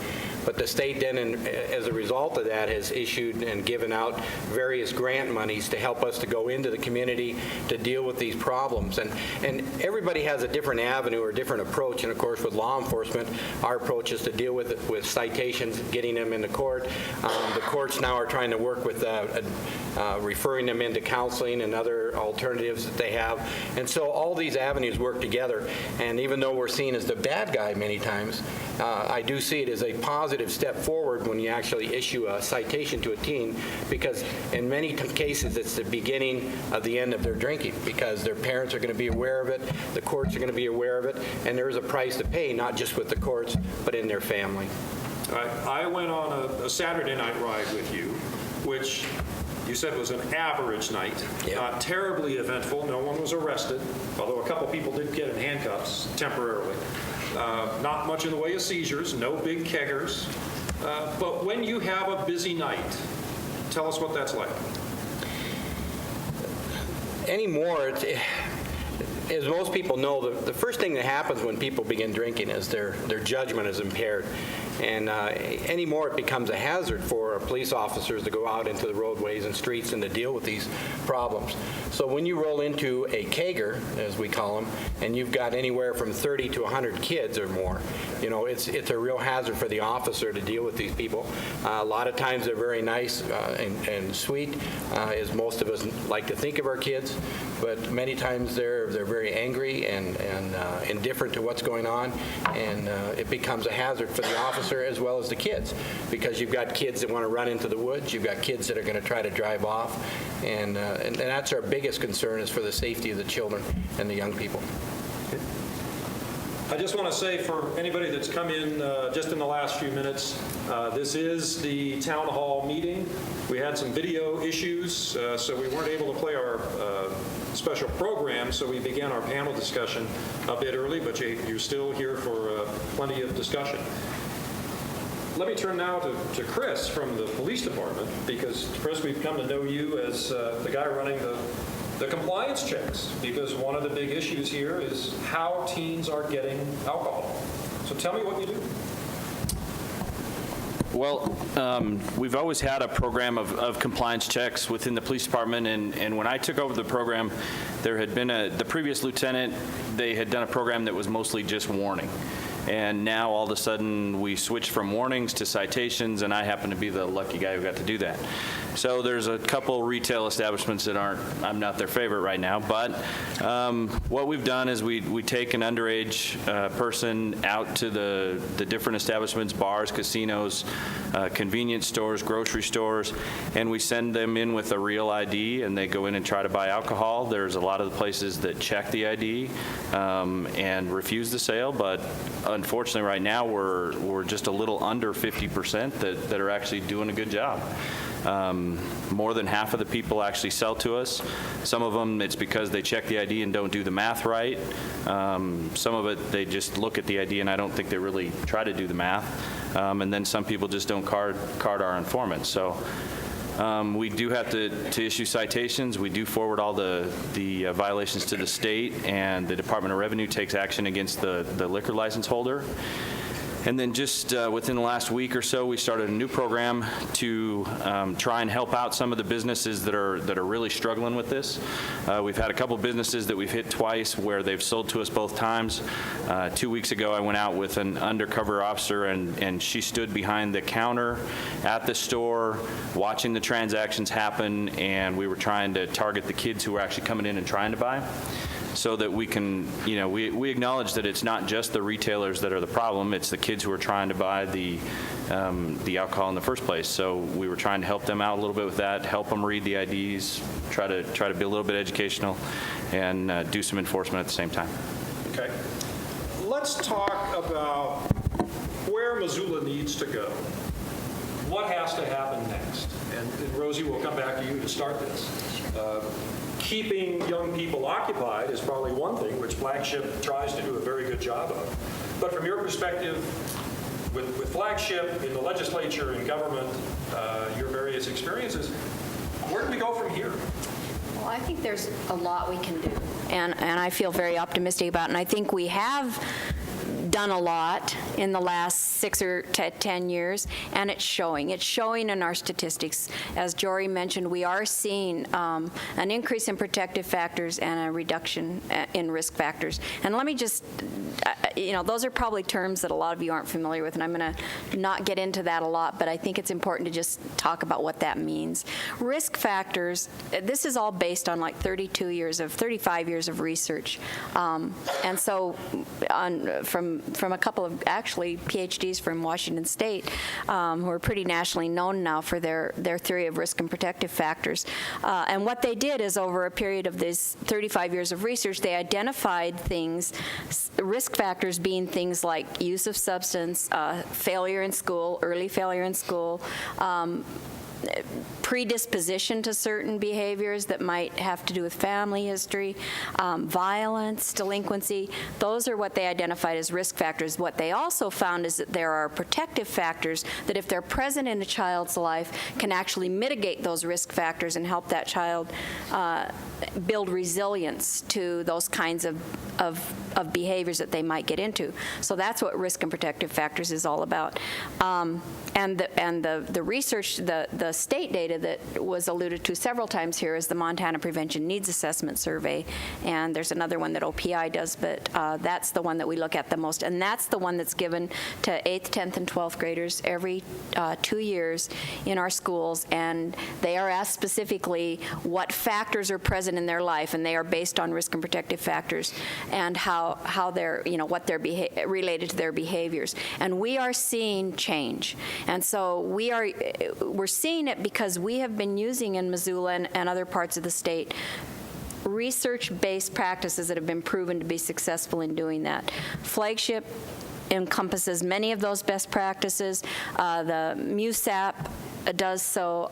But the state then, as a result of that, has issued and given out various grant monies to help us to go into the community to deal with these problems. And everybody has a different avenue or different approach. And of course, with law enforcement, our approach is to deal with citations, getting them into court. The courts now are trying to work with referring them into counseling and other other alternatives that they have. And so all these avenues work together. And even though we're seen as the bad guy many times, I do see it as a positive step forward when you actually issue a citation to a teen, because in many cases it's the beginning of the end of their drinking, because their parents are going to be aware of it, the courts are going to be aware of it, and there is a price to pay, not just with the courts, but in their family. I went on a Saturday night ride with you, which you said was an average night, not terribly eventful. No one was arrested, although a couple people did get in handcuffs temporarily. Not much in the way of seizures, no big keggers. But when you have a busy night, tell us what that's like. Anymore, as most people know, the first thing that happens when people begin drinking is their judgment is impaired. And anymore, it becomes a hazard for police officers to go out into the roadways and streets and to deal with these problems. So when you roll into a kegger, as we call them, and you've got anywhere from 30 to 100 kids or more, you know, it's a real hazard for the officer to deal with these people. A lot of times they're very nice and sweet, as most of us like to think of our kids, but many times they're very angry and indifferent to what's going on, and it becomes a hazard for the officer as well as the kids, because you've got kids that want to run into the woods, you've got kids that are going to try to drive off, and that's our biggest concern, is for the safety of the children and the young people. I just want to say, for anybody that's come in just in the last few minutes, this is the town hall meeting. We had some video issues, so we weren't able to play our special program, so we began our panel discussion a bit early, but you're still here for plenty of discussion. Let me turn now to Chris from the police department, because, Chris, we've come to know you as the guy running the compliance checks, because one of the big issues here is how teens are getting alcohol. So tell me what you do. Well, we've always had a program of compliance checks within the police department, and when I took over the program, there had been the previous lieutenant, they had done a program that was mostly just warning. And now all of a sudden we switched from warnings to citations, and I happen to be the lucky guy who got to do that. So there's a couple retail establishments that I'm not their favorite right now, but what we've done is we take an underage person out to the different establishments, bars, casinos, convenience stores, grocery stores, and we send them in with a real ID, and they go in and try to buy alcohol. There's a lot of the places that check the ID and refuse the sale, but unfortunately right now we're just a little under 50% that are actually doing a good job. More than half of the people actually sell to us. Some of them, it's because they check the ID and don't do the math right. Some of it, they just look at the ID and I don't think they really try to do the math. And then some people just don't card our informants. So we do have to issue citations. We do forward all the violations to the state, and the Department of Revenue takes action against the liquor license holder. And then just within the last week or so, we started a new program to try and help out some of the businesses that are really struggling with this. We've had a couple businesses that we've hit twice where they've sold to us both times. 2 weeks ago, I went out with an undercover officer, and she stood behind the counter at the store watching the transactions happen, and we were trying to target the kids who were actually coming in and trying to buy, so that we can, we acknowledge that it's not just the retailers that are the problem, it's the kids who are trying to buy the alcohol in the first place. So we were trying to help them out a little bit with that, help them read the IDs, try to be a little bit educational, and do some enforcement at the same time. Okay. Let's talk about where Missoula needs to go. What has to happen next? And Rosie, we'll come back to you to start this. Keeping young people occupied is probably one thing, which Flagship tries to do a very good job of. But from your perspective, with Flagship in the legislature and government, your various experiences, where do we go from here? Well, I think there's a lot we can do, and I feel very optimistic about it. And I think we have done a lot in the last 6 or 10 years, and it's showing. It's showing in our statistics. As Jory mentioned, we are seeing an increase in protective factors and a reduction in risk factors. And let me just, those are probably terms that a lot of you aren't familiar with, and I'm going to not get into that a lot, but I think it's important to just talk about what that means. Risk factors, this is all based on like 35 years of research. And so from a couple of actually PhDs from Washington State who are pretty nationally known now for their theory of risk and protective factors. And what they did is over a period of this 35 years of research, they identified things, risk factors being things like use of substance, failure in school, early failure in school, predisposition to certain behaviors that might have to do with family history, violence, delinquency. Those are what they identified as risk factors. What they also found is that there are protective factors that, if they're present in a child's life, can actually mitigate those risk factors and help that child build resilience to those kinds of behaviors that they might get into. So that's what risk and protective factors is all about. And the research, the state data that was alluded to several times here is the Montana Prevention Needs Assessment Survey, and there's another one that OPI does, but that's the one that we look at the most, and that's the one that's given to 8th, 10th, and 12th graders every 2 years in our schools, and they are asked specifically what factors are present in their life, and they are based on risk and protective factors and how they're, what they're related to their behaviors. And we are seeing change. And so we're seeing it because we have been using in Missoula and other parts of the state research-based practices that have been proven to be successful in doing that. Flagship encompasses many of those best practices. The MUSAP does so.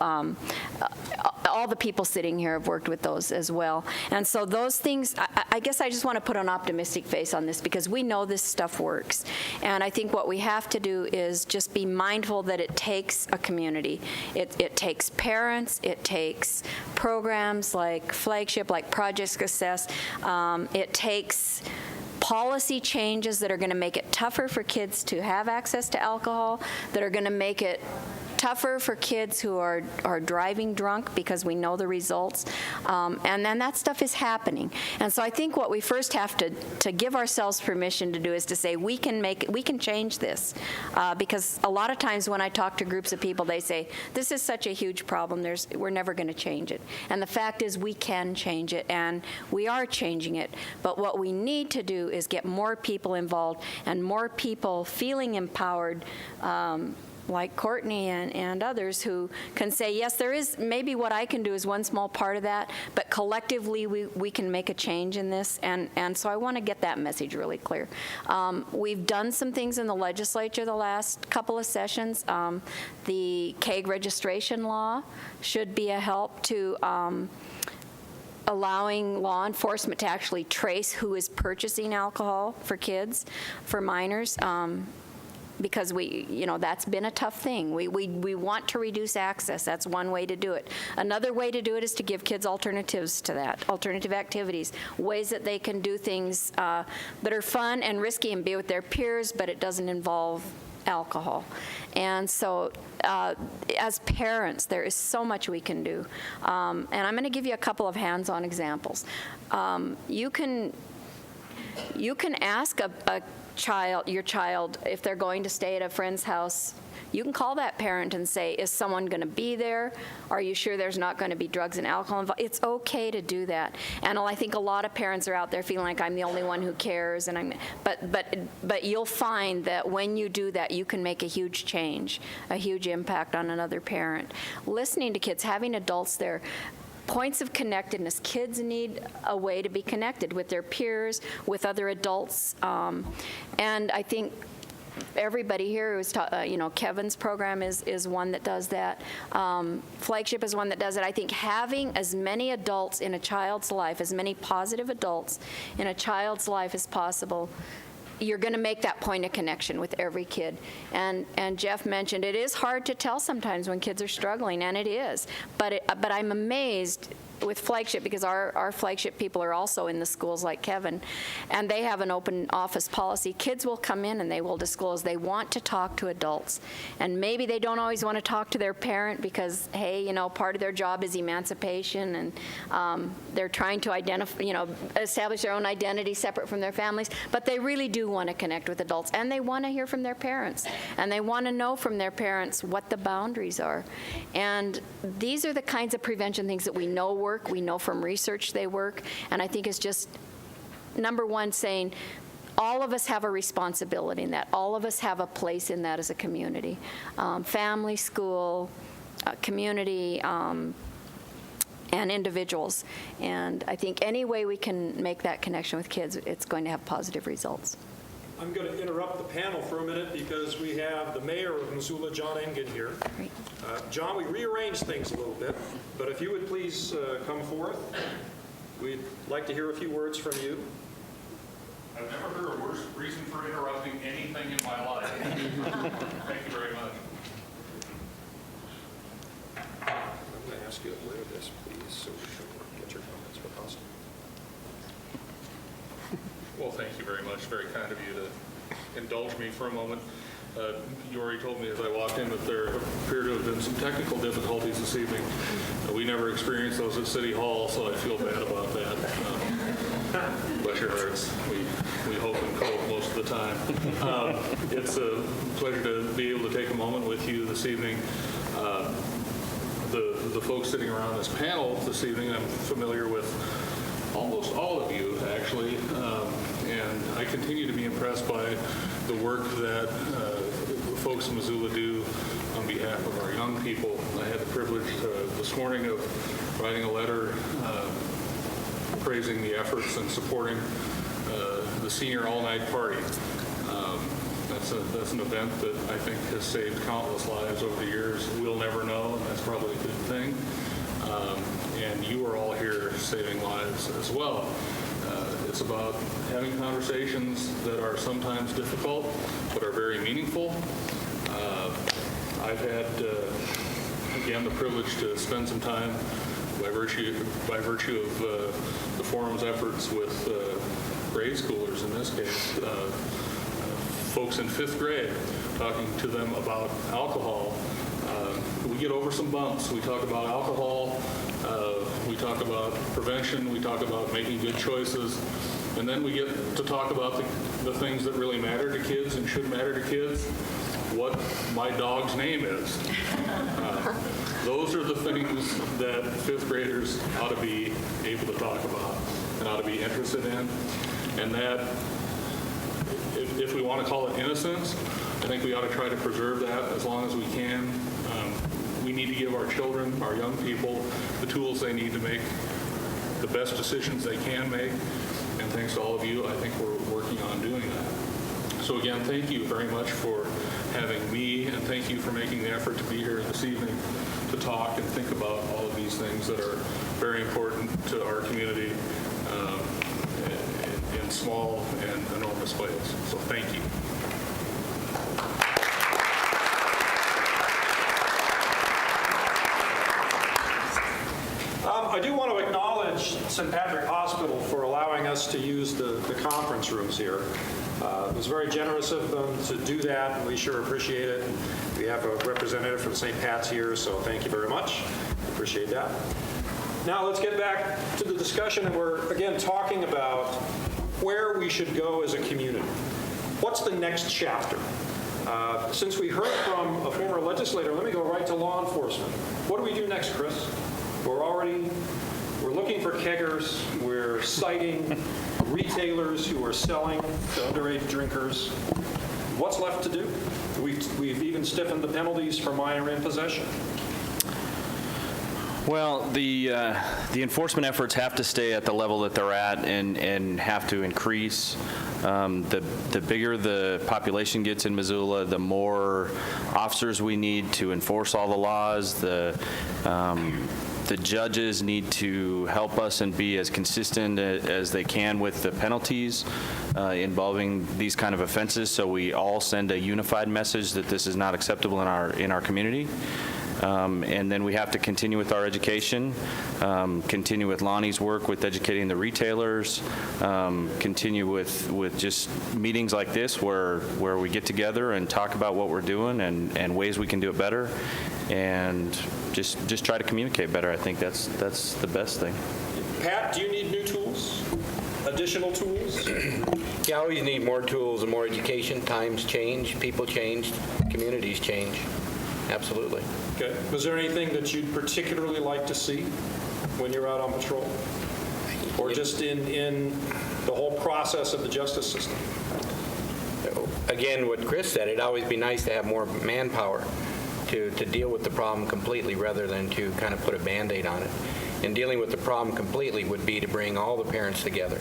All the people sitting here have worked with those as well. And so those things, I guess I just want to put an optimistic face on this because we know this stuff works. And I think what we have to do is just be mindful that it takes a community. It takes parents, it takes programs like Flagship, like Project Success. It takes policy changes that are going to make it tougher for kids to have access to alcohol, that are going to make it tougher for kids who are driving drunk because we know the results. And then that stuff is happening. And so I think what we first have to give ourselves permission to do is to say we can change this. Because a lot of times when I talk to groups of people, they say, this is such a huge problem, we're never going to change it. And the fact is we can change it, and we are changing it. But what we need to do is get more people involved and more people feeling empowered, like Courtney and others who can say, yes, there is, maybe what I can do is one small part of that, but collectively we can make a change in this, and so I want to get that message really clear. We've done some things in the legislature the last couple of sessions. The KEG registration law should be a help to allowing law enforcement to actually trace who is purchasing alcohol for kids, for minors. Because that's been a tough thing. We want to reduce access. That's one way to do it. Another way to do it is to give kids alternatives to that, alternative activities, ways that they can do things that are fun and risky and be with their peers, but it doesn't involve alcohol. And so as parents, there is so much we can do. And I'm going to give you a couple of hands-on examples. You can ask your child, if they're going to stay at a friend's house, you can call that parent and say, is someone going to be there? Are you sure there's not going to be drugs and alcohol involved? It's okay to do that. And I think a lot of parents are out there feeling like I'm the only one who cares. But you'll find that when you do that, you can make a huge change, a huge impact on another parent. Listening to kids, having adults there. Points of connectedness. Kids need a way to be connected with their peers, with other adults. And I think everybody here who's Kevin's program is one that does that. Flagship is one that does it. I think having as many adults in a child's life, as many positive adults in a child's life as possible, you're going to make that point of connection with every kid. And Jeff mentioned it is hard to tell sometimes when kids are struggling, and it is. But I'm amazed with Flagship, because our Flagship people are also in the schools like Kevin, and they have an open office policy. Kids will come in and they will disclose they want to talk to adults. And maybe they don't always want to talk to their parent because, hey, you know, part of their job is emancipation, and they're trying to identify, you know, establish their own identity separate from their families. But they really do want to connect with adults, and they want to hear from their parents, and they want to know from their parents what the boundaries are. And these are the kinds of prevention things that we know work. We know from research they work. And I think it's just, number one, saying all of us have a responsibility in that. All of us have a place in that as a community. Family, school, community, and individuals. And I think any way we can make that connection with kids, it's going to have positive results. I'm going to interrupt the panel for a minute because we have the mayor of Missoula, John Engen, here. John, we rearranged things a little bit, but if you would please come forth. We'd like to hear a few words from you. I've never heard a worse reason for interrupting anything in my life. Thank you very much. I'm going to ask you to wear this, please, so we can get your comments for possible. Well, thank you very much. Very kind of you to indulge me for a moment. You already told me as I walked in that there appear to have been some technical difficulties this evening. We never experienced those at City Hall, so I feel bad about that. Bless your hearts. We hope and cope most of the time. It's a pleasure to be able to take a moment with you this evening. The folks sitting around this panel this evening, I'm familiar with almost all of you, actually, and I continue to be impressed by the work that folks in Missoula do on behalf of our young people. I had the privilege this morning of writing a letter praising the efforts and supporting the senior all-night party. That's an event that I think has saved countless lives over the years. We'll never know, and that's probably a good thing. And you are all here saving lives as well. It's about having conversations that are sometimes difficult, but are very meaningful. I've had, again, the privilege to spend some time by virtue of the forum's efforts with grade schoolers, in this case, folks in 5th grade, talking to them about alcohol. We get over some bumps. We talk about alcohol. We talk about prevention. We talk about making good choices. And then we get to talk about the things that really matter to kids and should matter to kids. What my dog's name is. Those are the things that 5th graders ought to be able to talk about and ought to be interested in. And that, if we want to call it innocence, I think we ought to try to preserve that as long as we can. We need to give our children, our young people, the tools they need to make the best decisions they can make. And thanks to all of you, I think we're working on doing that. So again, thank you very much for having me, and thank you for making the effort to be here this evening to talk and think about all of these things that are very important to our community in small and enormous ways. So thank you. I do want to acknowledge St. Patrick Hospital for allowing us to use the conference rooms here. It was very generous of them to do that, and we sure appreciate it. We have a representative from St. Pat's here, so thank you very much. Appreciate that. Now let's get back to the discussion, and we're again talking about where we should go as a community. What's the next chapter? Since we heard from a former legislator, let me go right to law enforcement. What do we do next, Chris? We're looking for keggers. We're citing retailers who are selling to underage drinkers. What's left to do? We've even stiffened the penalties for minor in possession. Well, the enforcement efforts have to stay at the level that they're at and have to increase. The bigger the population gets in Missoula, the more officers we need to enforce all the laws. The judges need to help us and be as consistent as they can with the penalties involving these kind of offenses, so we all send a unified message that this is not acceptable in our community. And then we have to continue with our education, continue with Lonnie's work with educating the retailers, continue with just meetings like this where we get together and talk about what we're doing and ways we can do it better, and just try to communicate better. I think that's the best thing. Pat, do you need new tools? Additional tools? You always need more tools and more education. Times change, people change, communities change. Absolutely. Okay. Was there anything that you'd particularly like to see when you're out on patrol? Or just in the whole process of the justice system? Again, what Chris said, it'd always be nice to have more manpower to deal with the problem completely rather than to kind of put a Band-Aid on it. And dealing with the problem completely would be to bring all the parents together.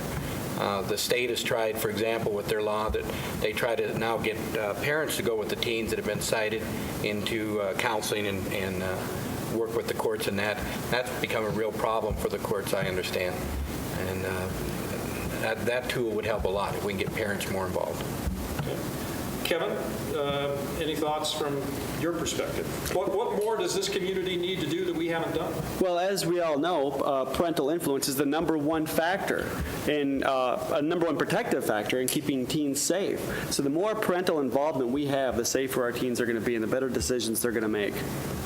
The state has tried, for example, with their law that they try to now get parents to go with the teens that have been cited into counseling and work with the courts, and that's become a real problem for the courts, I understand. And that tool would help a lot if we can get parents more involved. Okay. Kevin, any thoughts from your perspective? What more does this community need to do that we haven't done? Well, as we all know, parental influence is the number one factor in a number one protective factor in keeping teens safe. So the more parental involvement we have, the safer our teens are going to be and the better decisions they're going to make.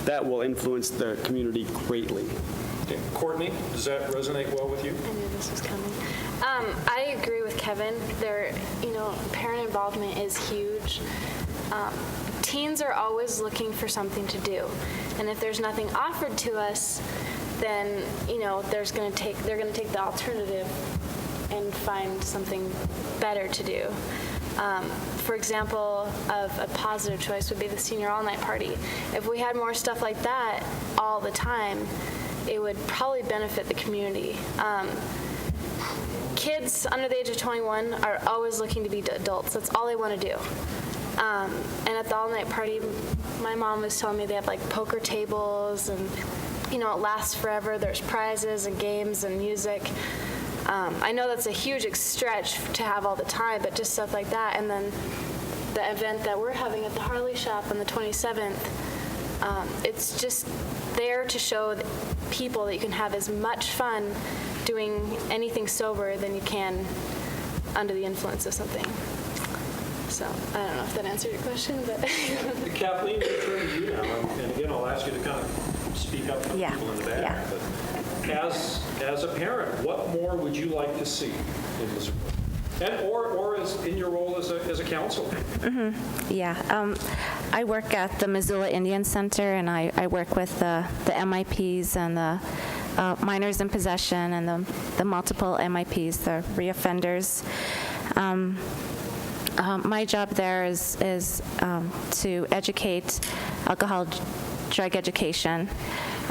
That will influence the community greatly. Okay. Courtney, does that resonate well with you? I knew this was coming. I agree with Kevin. Parent involvement is huge. Teens are always looking for something to do, and if there's nothing offered to us, then they're going to take the alternative and find something better to do. For example, of a positive choice would be the senior all-night party. If we had more stuff like that all the time, it would probably benefit the community. Kids under the age of 21 are always looking to be adults. That's all they want to do. And at the all-night party, my mom was telling me they have like poker tables and, it lasts forever. There's prizes and games and music. I know that's a huge stretch to have all the time, but just stuff like that. And then the event that we're having at the Harley Shop on the 27th, it's just there to show people that you can have as much fun doing anything sober than you can under the influence of something. So I don't know if that answered your question, but Kathleen, we'll turn to you now, and again, I'll ask you to kind of speak up for the people in the back. Yeah. But as a parent, what more would you like to see in Missoula? And or as in your role as a counselor? Mm-hmm. Yeah. I work at the Missoula Indian Center, and I work with the MIPs and the minors in possession and the multiple MIPs, the reoffenders. My job there is to educate alcohol drug education.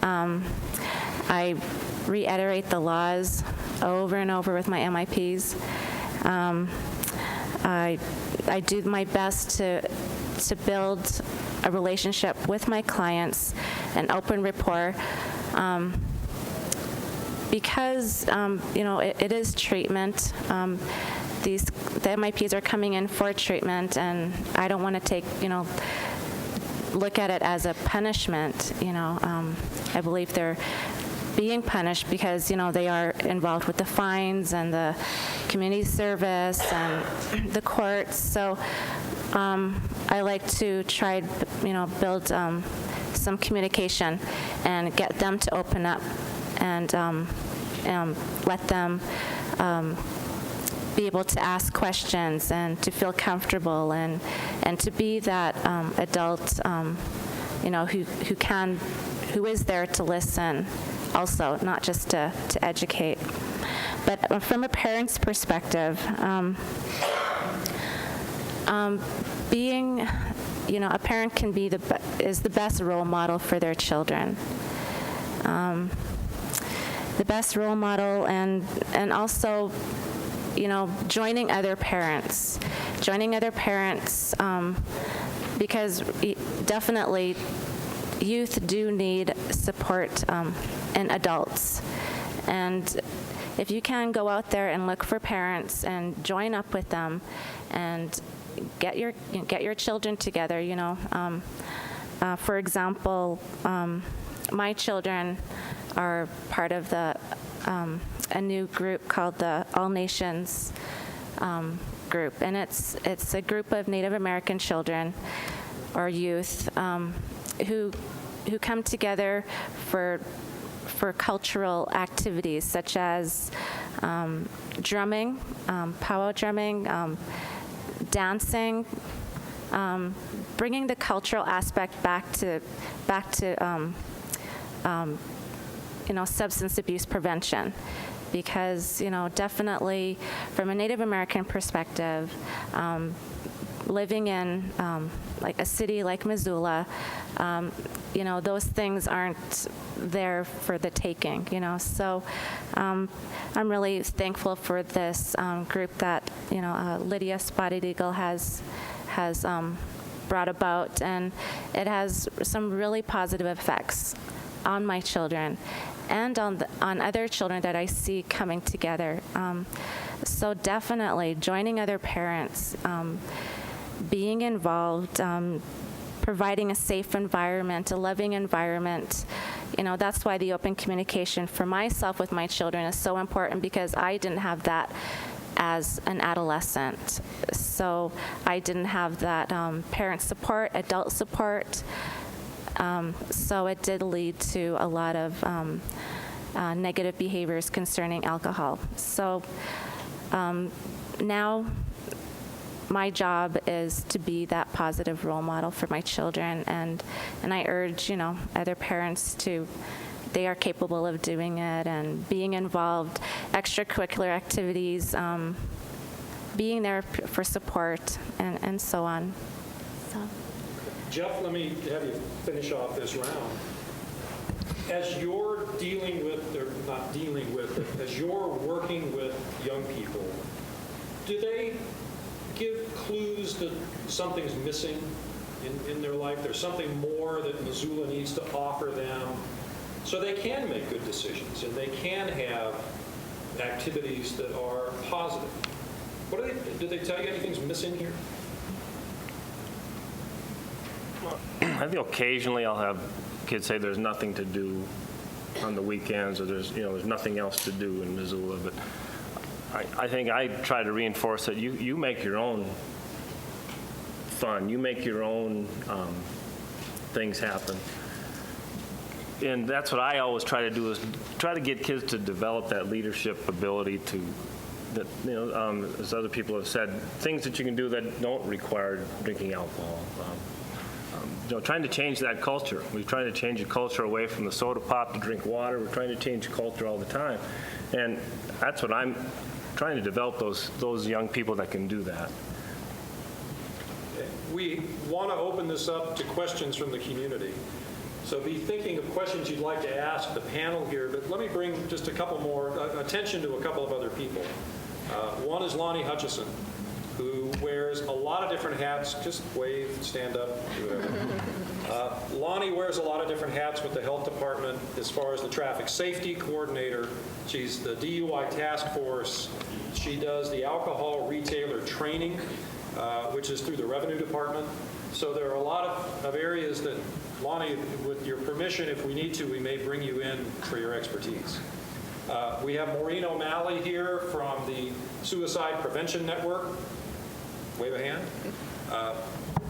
I reiterate the laws over and over with my MIPs. I do my best to build a relationship with my clients, an open rapport, because it is treatment. The MIPs are coming in for treatment, and I don't want to look at it as a punishment. I believe they're being punished because they are involved with the fines and the community service and the courts. So I like to try build some communication and get them to open up and let them be able to ask questions and to feel comfortable and to be that adult who is there to listen also, not just to educate. But from a parent's perspective, being a parent can be is the best role model for their children. The best role model, and also joining other parents, because definitely youth do need support in adults. And if you can go out there and look for parents and join up with them and get your children together, For example, my children are part of a new group called the All Nations group, and it's a group of Native American children or youth who come together for cultural activities such as drumming, powwow drumming, dancing, bringing the cultural aspect back to substance abuse prevention. Because, definitely from a Native American perspective, living in like a city like Missoula, those things aren't there for the taking, So I'm really thankful for this group that, Lydia Spotted Eagle has brought about, and it has some really positive effects on my children and on other children that I see coming together. So definitely joining other parents, being involved, providing a safe environment, a loving environment. That's why the open communication for myself with my children is so important, because I didn't have that as an adolescent. So I didn't have that parent support, adult support. So it did lead to a lot of negative behaviors concerning alcohol. So now my job is to be that positive role model for my children, and I urge, other parents they are capable of doing it and being involved, extracurricular activities, being there for support, and so on. So. Jeff, let me have you finish off this round. As you're dealing with, or not dealing with, as you're working with young people, do they give clues that something's missing in their life? There's something more that Missoula needs to offer them so they can make good decisions and they can have activities that are positive. Do they tell you anything's missing here? I think occasionally I'll have kids say there's nothing to do on the weekends, or there's nothing else to do in Missoula. But I think I try to reinforce that you make your own fun, you make your own things happen. And that's what I always try to do, is try to get kids to develop that leadership ability as other people have said, things that you can do that don't require drinking alcohol. Trying to change that culture. We're trying to change the culture away from the soda pop to drink water. We're trying to change the culture all the time. And that's what I'm trying to develop, those young people that can do that. We want to open this up to questions from the community. So be thinking of questions you'd like to ask the panel here, but let me bring just a couple more, attention to a couple of other people. One is Lonnie Hutchison, who wears a lot of different hats. Just wave, stand up, do whatever. Lonnie wears a lot of different hats with the health department as far as the traffic safety coordinator. She's the DUI task force. She does the alcohol retailer training, which is through the revenue department. So there are a lot of areas that, Lonnie, with your permission, if we need to, we may bring you in for your expertise. We have Maureen O'Malley here from the Suicide Prevention Network. Wave a hand.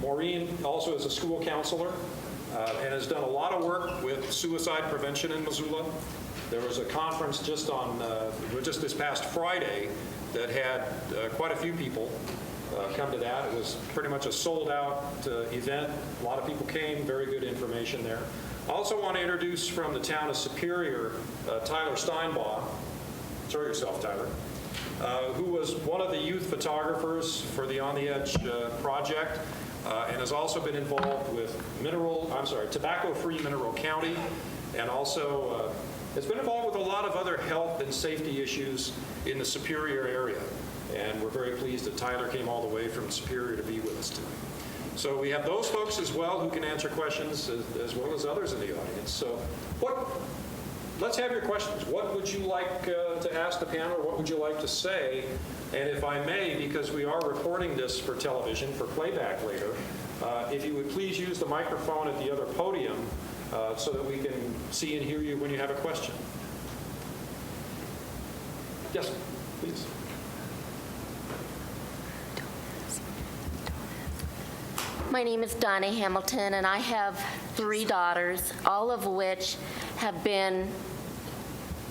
Maureen also is a school counselor and has done a lot of work with suicide prevention in Missoula. There was a conference just this past Friday that had quite a few people come to that. It was pretty much a sold-out event. A lot of people came, very good information there. I also want to introduce from the town of Superior, Tyler Steinbaugh. Show yourself, Tyler. Who was one of the youth photographers for the On the Edge project, and has also been involved with Tobacco-Free Mineral County, and also has been involved with a lot of other health and safety issues in the Superior area. And we're very pleased that Tyler came all the way from Superior to be with us tonight. So we have those folks as well who can answer questions, as well as others in the audience. So let's have your questions. What would you like to ask the panel, or what would you like to say? And if I may, because we are recording this for television, for playback later, If you would please use the microphone at the other podium so that we can see and hear you when you have a question. Yes, please. My name is Donna Hamilton, and I have 3 daughters, all of which have been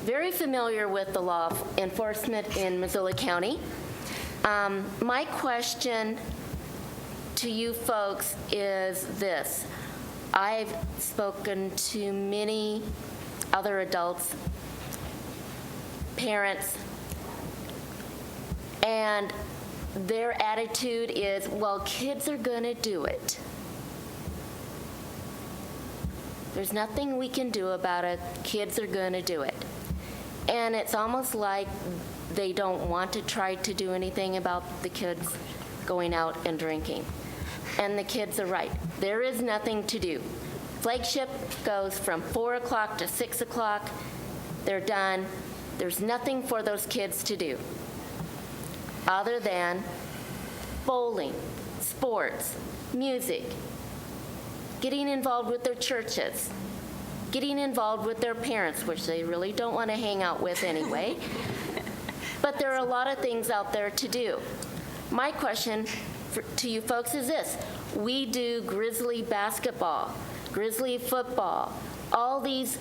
very familiar with the law enforcement in Missoula County. My question to you folks is this. I've spoken to many other adults, parents, and their attitude is, well, kids are going to do it. There's nothing we can do about it. Kids are going to do it. And it's almost like they don't want to try to do anything about the kids going out and drinking. And the kids are right. There is nothing to do. Flagship goes from 4 o'clock to 6 o'clock. They're done. There's nothing for those kids to do other than bowling, sports, music, getting involved with their churches, getting involved with their parents, which they really don't want to hang out with anyway. But there are a lot of things out there to do. My question to you folks is this. We do Grizzly basketball, Grizzly football, all these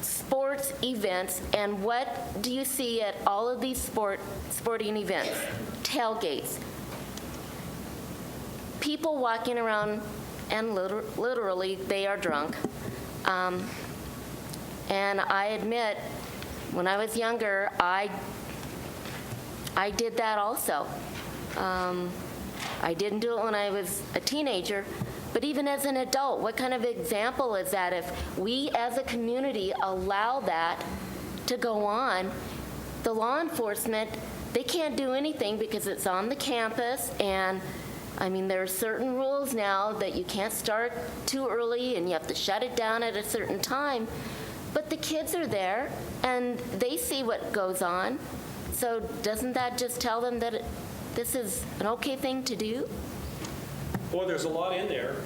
sports events, and what do you see at all of these sporting events? Tailgates. People walking around, and literally they are drunk. And I admit, when I was younger, I did that also. I didn't do it when I was a teenager, but even as an adult, what kind of example is that if we as a community allow that to go on? The law enforcement, they can't do anything because it's on the campus, and I mean, there are certain rules now that you can't start too early and you have to shut it down at a certain time, but the kids are there and they see what goes on. So doesn't that just tell them that this is an okay thing to do? Boy, there's a lot in there.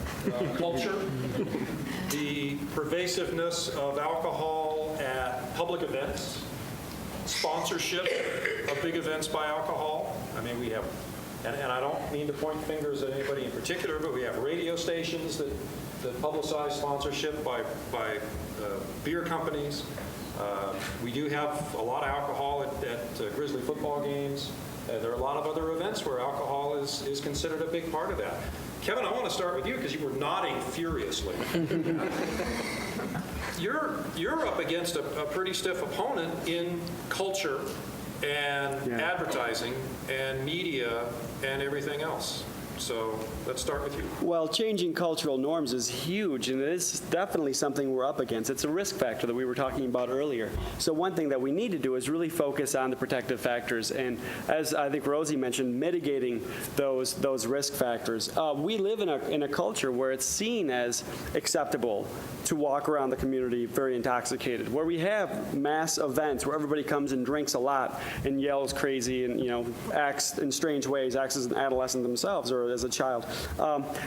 Culture, the pervasiveness of alcohol at public events, sponsorship of big events by alcohol. I mean, we have, and I don't mean to point fingers at anybody in particular, but we have radio stations that publicize sponsorship by beer companies. We do have a lot of alcohol at Grizzly football games. There are a lot of other events where alcohol is considered a big part of that. Kevin, I want to start with you because you were nodding furiously. You're up against a pretty stiff opponent in culture and advertising and media and everything else. So let's start with you. Well, changing cultural norms is huge, and it is definitely something we're up against. It's a risk factor that we were talking about earlier. So one thing that we need to do is really focus on the protective factors, and as I think Rosie mentioned, mitigating those risk factors. We live in a culture where it's seen as acceptable to walk around the community very intoxicated, where we have mass events where everybody comes and drinks a lot and yells crazy and acts in strange ways, acts as an adolescent themselves or as a child,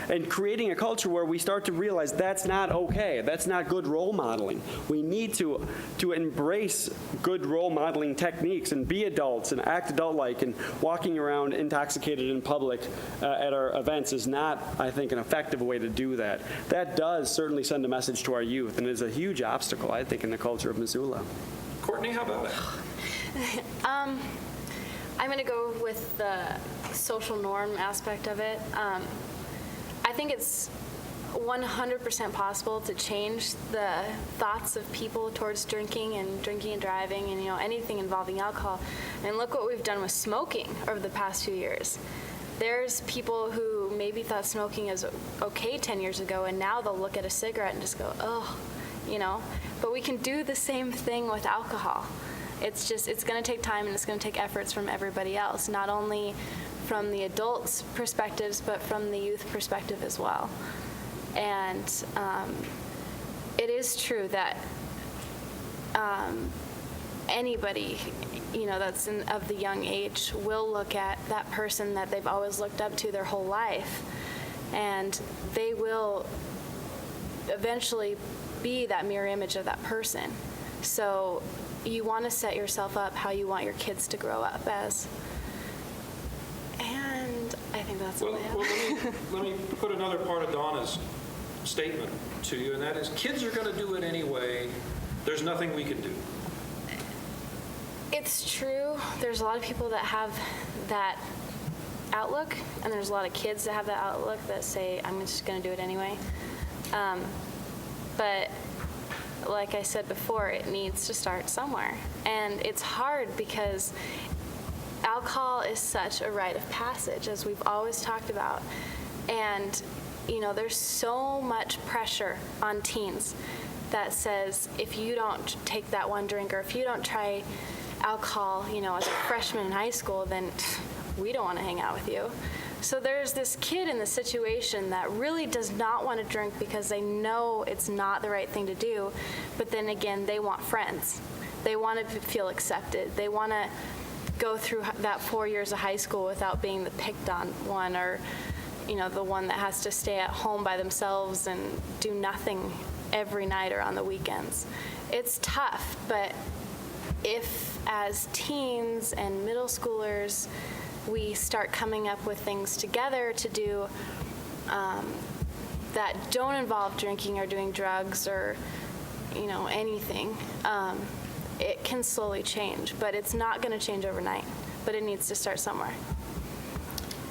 and creating a culture where we start to realize that's not okay. That's not good role modeling. We need to embrace good role modeling techniques and be adults and act adult-like, and walking around intoxicated in public at our events is not, I think, an effective way to do that. That does certainly send a message to our youth, and is a huge obstacle, I think, in the culture of Missoula. Courtney, how about it? I'm going to go with the social norm aspect of it. I think it's 100% possible to change the thoughts of people towards drinking and driving and anything involving alcohol. And look what we've done with smoking over the past few years. There's people who maybe thought smoking is okay 10 years ago, and now they'll look at a cigarette and just go, oh, But we can do the same thing with alcohol. It's going to take time, and it's going to take efforts from everybody else, not only from the adults' perspectives, but from the youth perspective as well. And it is true that anybody, that's of the young age will look at that person that they've always looked up to their whole life, and they will eventually be that mirror image of that person. So you want to set yourself up how you want your kids to grow up as. And I think that's all I have. Well, let me put another part of Donna's statement to you, and that is kids are going to do it anyway. There's nothing we can do. It's true. There's a lot of people that have that outlook, and there's a lot of kids that have that outlook that say, I'm just going to do it anyway. But like I said before, it needs to start somewhere. And it's hard because alcohol is such a rite of passage, as we've always talked about. And, there's so much pressure on teens that says, if you don't take that one drink, or if you don't try alcohol, as a freshman in high school, then we don't want to hang out with you. So there's this kid in the situation that really does not want to drink because they know it's not the right thing to do, but then again, they want friends. They want to feel accepted. They want to go through that 4 years of high school without being the picked on one, or, the one that has to stay at home by themselves and do nothing every night or on the weekends. It's tough, but if as teens and middle schoolers, we start coming up with things together to do that don't involve drinking or doing drugs or, anything, it can slowly change. But it's not going to change overnight, but it needs to start somewhere.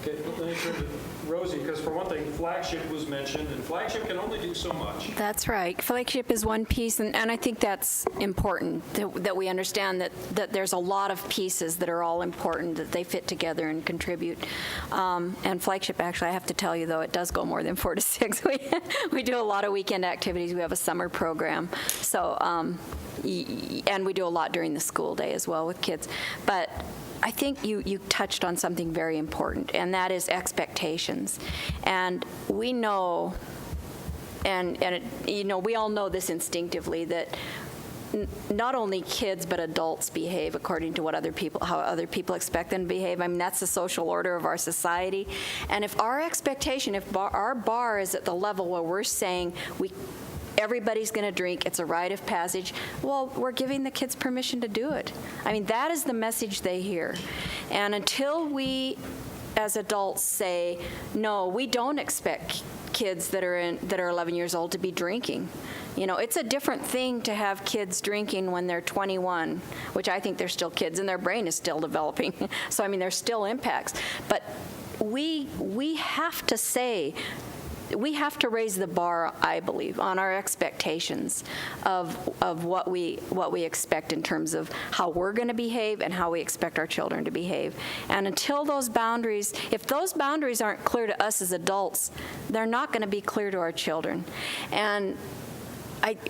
Okay, let me turn to Rosie, because for one thing, Flagship was mentioned, and Flagship can only do so much. That's right. Flagship is one piece, and I think that's important, that we understand that there's a lot of pieces that are all important, that they fit together and contribute. And Flagship, actually, I have to tell you, though, it does go more than 4 to 6. We do a lot of weekend activities. We have a summer program. So, and we do a lot during the school day as well with kids. But I think you touched on something very important, and that is expectations. And we know, and we all know this instinctively, that not only kids but adults behave according to how other people expect them to behave. I mean, that's the social order of our society. And if our expectation, if our bar is at the level where we're saying everybody's going to drink, it's a rite of passage, well, we're giving the kids permission to do it. I mean, that is the message they hear. And until we, as adults, say, no, we don't expect kids that are 11 years old to be drinking. It's a different thing to have kids drinking when they're 21, which I think they're still kids and their brain is still developing. So, I mean, there's still impacts. But we have to say, we have to raise the bar, I believe, on our expectations of what we expect in terms of how we're going to behave and how we expect our children to behave. And until those boundaries, if those boundaries aren't clear to us as adults, they're not going to be clear to our children. And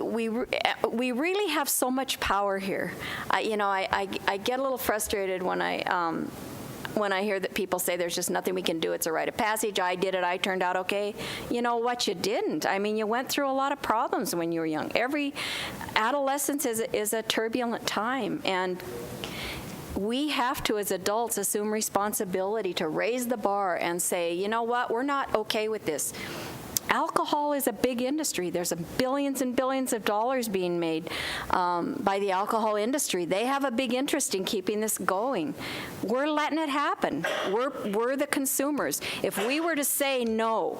we really have so much power here. I get a little frustrated when I hear that people say there's just nothing we can do, it's a rite of passage, I did it, I turned out okay. You know what, you didn't. I mean, you went through a lot of problems when you were young. Every adolescence is a turbulent time, and we have to, as adults, assume responsibility to raise the bar and say, you know what, we're not okay with this. Alcohol is a big industry. There's billions and billions of dollars being made by the alcohol industry. They have a big interest in keeping this going. We're letting it happen. We're the consumers. If we were to say no,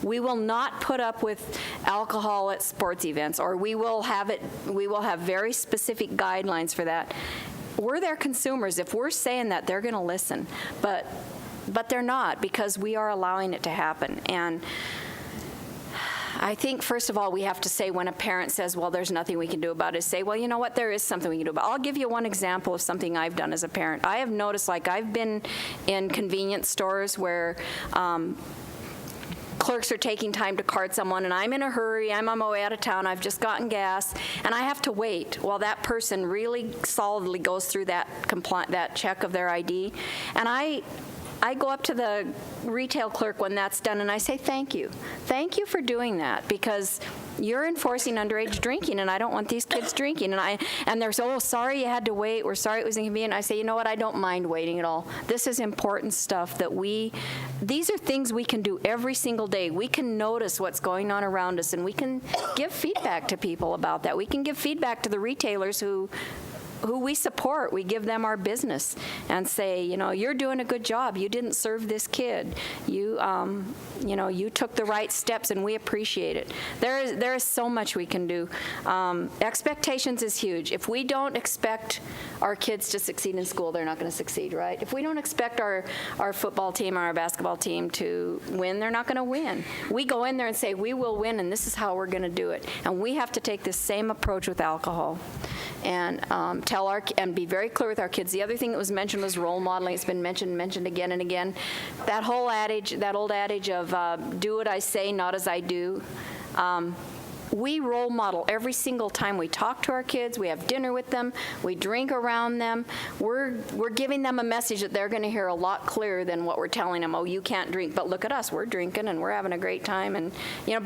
we will not put up with alcohol at sports events, or we will have very specific guidelines for that. We're their consumers. If we're saying that, they're going to listen. But they're not, because we are allowing it to happen. And I think, first of all, we have to say, when a parent says, well, there's nothing we can do about it, say, well, you know what, there is something we can do about it. I'll give you one example of something I've done as a parent. I have noticed, like, I've been in convenience stores where clerks are taking time to card someone, and I'm in a hurry, I'm on my way out of town, I've just gotten gas, and I have to wait while that person really solidly goes through that check of their ID. And I go up to the retail clerk when that's done, and I say, thank you. Thank you for doing that, because you're enforcing underage drinking, and I don't want these kids drinking. And they're so, oh, sorry you had to wait. We're sorry it was inconvenient. I say, you know what? I don't mind waiting at all. This is important stuff that these are things we can do every single day. We can notice what's going on around us, and we can give feedback to people about that. We can give feedback to the retailers who we support. We give them our business and say, you know, you're doing a good job. You didn't serve this kid. You took the right steps, and we appreciate it. There is so much we can do. Expectations is huge. If we don't expect our kids to succeed in school, they're not going to succeed, right? If we don't expect our football team or our basketball team to win, they're not going to win. We go in there and say, we will win, and this is how we're going to do it. And we have to take this same approach with alcohol. And and be very clear with our kids. The other thing that was mentioned was role modeling. It's been mentioned again and again. That old adage of do what I say, not as I do. We role model every single time we talk to our kids. We have dinner with them. We drink around them. We're giving them a message that they're going to hear a lot clearer than what we're telling them. Oh, you can't drink, but look at us. We're drinking and we're having a great time. And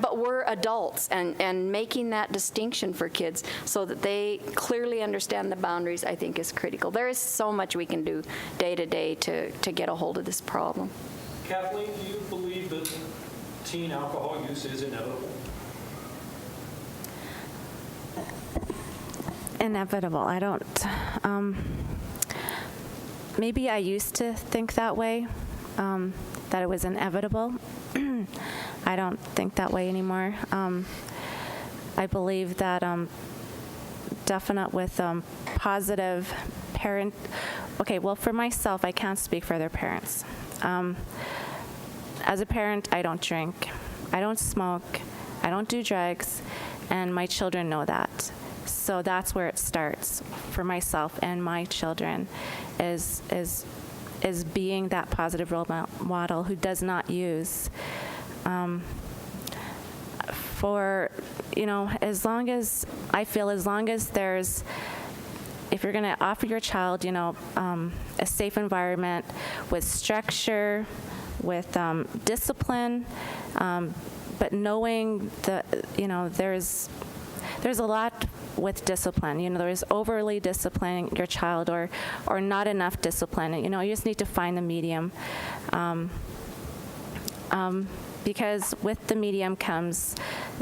but we're adults, and making that distinction for kids so that they clearly understand the boundaries, I think, is critical. There is so much we can do day to day to get a hold of this problem. Kathleen, do you believe that teen alcohol use is inevitable? Inevitable. I don't. Maybe I used to think that way, that it was inevitable. I don't think that way anymore. I believe that definite with positive parent. Okay, well, for myself, I can't speak for other parents. As a parent, I don't drink, I don't smoke, I don't do drugs, and my children know that. So that's where it starts for myself and my children, is being that positive role model who does not use. As long as there's, if you're going to offer your child, a safe environment with structure, with discipline, but knowing there's a lot with discipline. There's overly disciplining your child or not enough discipline. You just need to find the medium. Because with the medium comes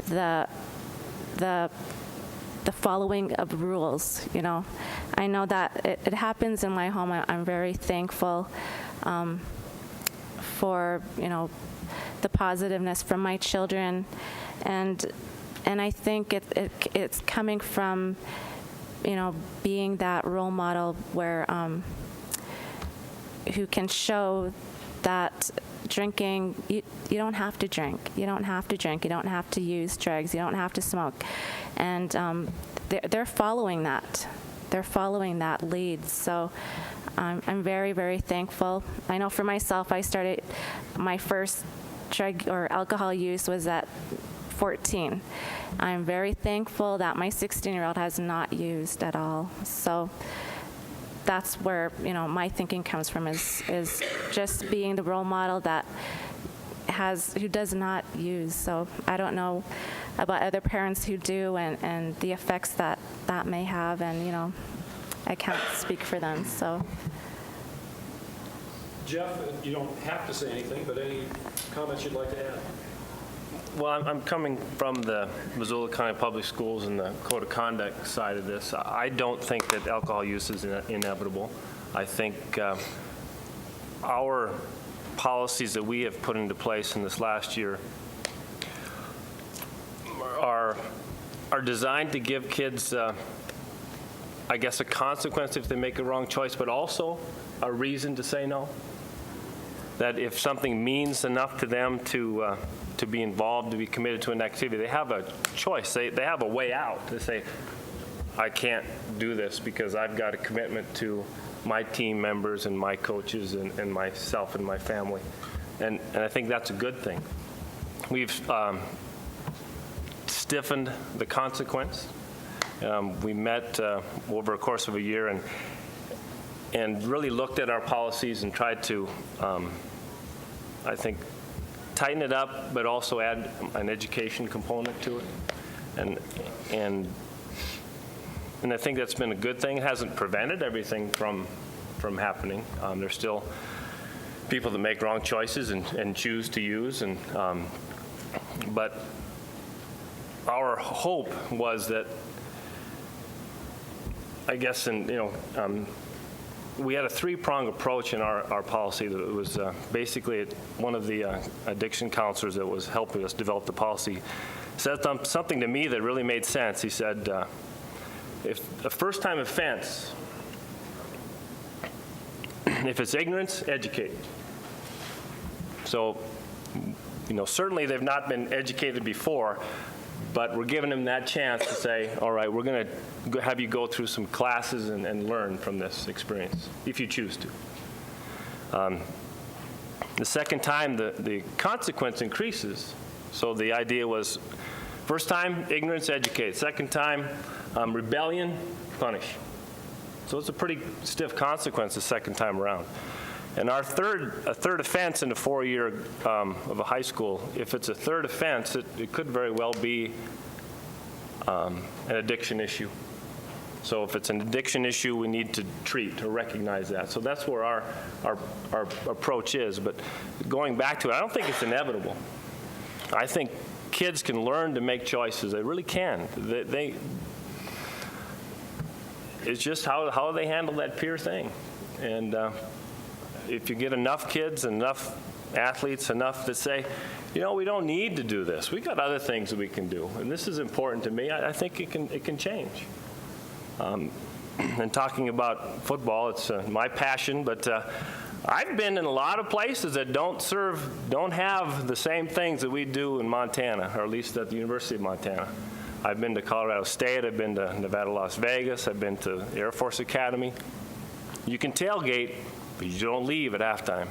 the following of rules. I know that it happens in my home. I'm very thankful for the positiveness from my children, and I think it's coming from being that role model where who can show that drinking, you don't have to drink. You don't have to drink. You don't have to use drugs. You don't have to smoke. And they're following that. They're following that lead. So I'm very, very thankful. I know for myself, I started my first drug or alcohol use was at 14. I'm very thankful that my 16-year-old has not used at all. So that's where my thinking comes from, is just being the role model that who does not use. So I don't know about other parents who do and the effects that may have, and I can't speak for them. So Jeff, you don't have to say anything, but any comments you'd like to add? Well, I'm coming from the Missoula County Public Schools and the code of conduct side of this. I don't think that alcohol use is inevitable. I think our policies that we have put into place in this last year are designed to give kids, I guess, a consequence if they make a wrong choice, but also a reason to say no. That if something means enough to them to be involved, to be committed to an activity, they have a choice. They have a way out. They say, I can't do this because I've got a commitment to my team members and my coaches and myself and my family. And I think that's a good thing. We've stiffened the consequence. We met over a course of a year and really looked at our policies and tried to, I think, tighten it up, but also add an education component to it. And I think that's been a good thing. It hasn't prevented everything from happening. There's still people that make wrong choices and choose to use, but our hope was that, I guess, we had a three-pronged approach in our policy. That it was basically one of the addiction counselors that was helping us develop the policy said something to me that really made sense. He said, if a first-time offense, if it's ignorance, educate. So, certainly they've not been educated before, but we're giving them that chance to say, all right, we're going to have you go through some classes and learn from this experience, if you choose to. The second time, the consequence increases. So the idea was, first time, ignorance, educate. Second time, rebellion, punish. So it's a pretty stiff consequence the second time around. And our third offense in the 4-year of a high school, if it's a third offense, it could very well be an addiction issue. So if it's an addiction issue, we need to treat or recognize that. So that's where our approach is. But going back to it, I don't think it's inevitable. I think kids can learn to make choices. They really can. It's just how they handle that peer thing. And if you get enough kids, enough athletes, enough that say, we don't need to do this. We got other things that we can do, and this is important to me. I think it can change. And talking about football, it's my passion, but I've been in a lot of places that don't have the same things that we do in Montana, or at least at the University of Montana. I've been to Colorado State, I've been to Nevada, Las Vegas, I've been to Air Force Academy. You can tailgate, but you don't leave at halftime.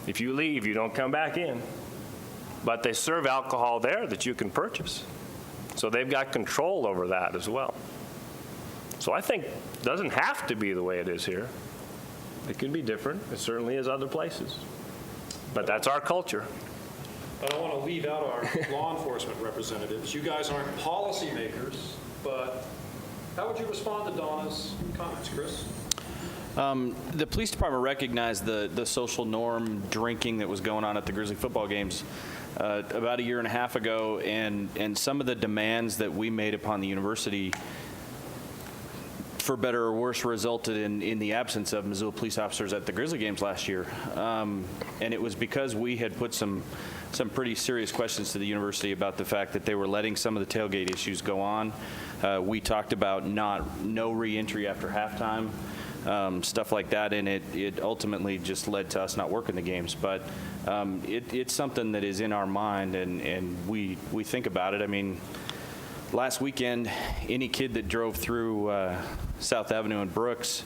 If you leave, you don't come back in. But they serve alcohol there that you can purchase. So they've got control over that as well. So I think it doesn't have to be the way it is here. It can be different. It certainly is other places. But that's our culture. I don't want to leave out our law enforcement representatives. You guys aren't policymakers, but how would you respond to Donna's comments, Chris? The police department recognized the social norm drinking that was going on at the Grizzly football games about a year and a half ago, and some of the demands that we made upon the university, for better or worse, resulted in the absence of Missoula police officers at the Grizzly games last year. And it was because we had put some pretty serious questions to the university about the fact that they were letting some of the tailgate issues go on. We talked about no re-entry after halftime. Stuff like that, and it ultimately just led to us not working the games. But it's something that is in our mind, and we think about it. I mean, last weekend, any kid that drove through South Avenue and Brooks,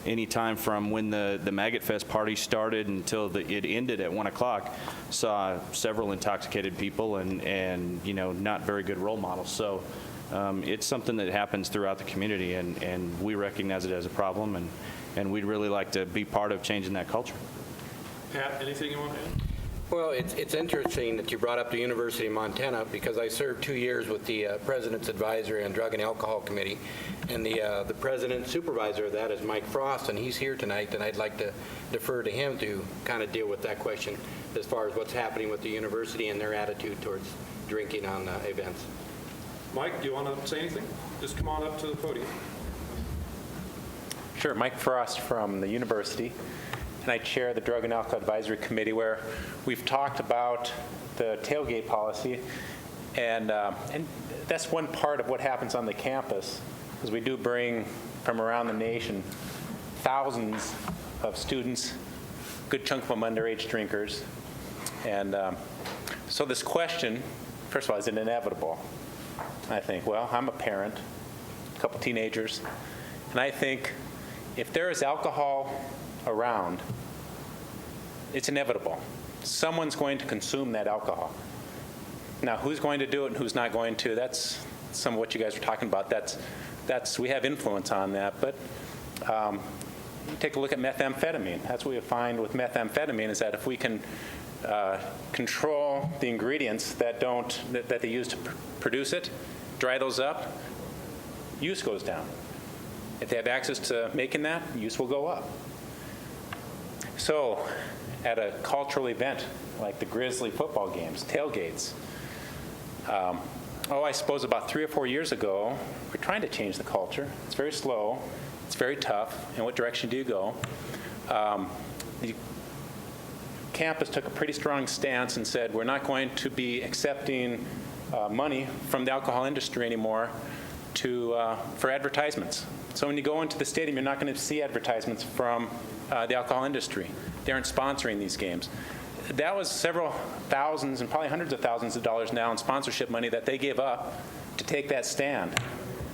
any time from when the Maggot Fest party started until it ended at 1 o'clock, saw several intoxicated people and not very good role models. So it's something that happens throughout the community, and we recognize it as a problem, and we'd really like to be part of changing that culture. Pat, anything you want to add? Well, it's interesting that you brought up the University of Montana, because I served 2 years with the President's Advisory on Drug and Alcohol Committee, and the President Supervisor of that is Mike Frost, and he's here tonight, and I'd like to defer to him to kind of deal with that question as far as what's happening with the university and their attitude towards drinking on events. Mike, do you want to say anything? Just come on up to the podium. Sure, Mike Frost from the university, and I chair the Drug and Alcohol Advisory Committee, where we've talked about the tailgate policy, and that's one part of what happens on the campus, is we do bring from around the nation thousands of students, a good chunk of them underage drinkers, and so this question, first of all, is it inevitable? I think, well, I'm a parent, a couple teenagers, and I think if there is alcohol around, it's inevitable. Someone's going to consume that alcohol. Now, who's going to do it and who's not going to, that's some of what you guys were talking about. That's we have influence on that, but you take a look at methamphetamine. That's what we find with methamphetamine, is that if we can control the ingredients that they use to produce it, dry those up, use goes down. If they have access to making that, use will go up. So at a cultural event like the Grizzly football games, tailgates, I suppose about 3 or 4 years ago, we're trying to change the culture. It's very slow. It's very tough. In what direction do you go? The campus took a pretty strong stance and said, we're not going to be accepting money from the alcohol industry anymore for advertisements. So when you go into the stadium, you're not going to see advertisements from the alcohol industry. They aren't sponsoring these games. That was several thousands and probably hundreds of thousands of dollars now in sponsorship money that they gave up to take that stand.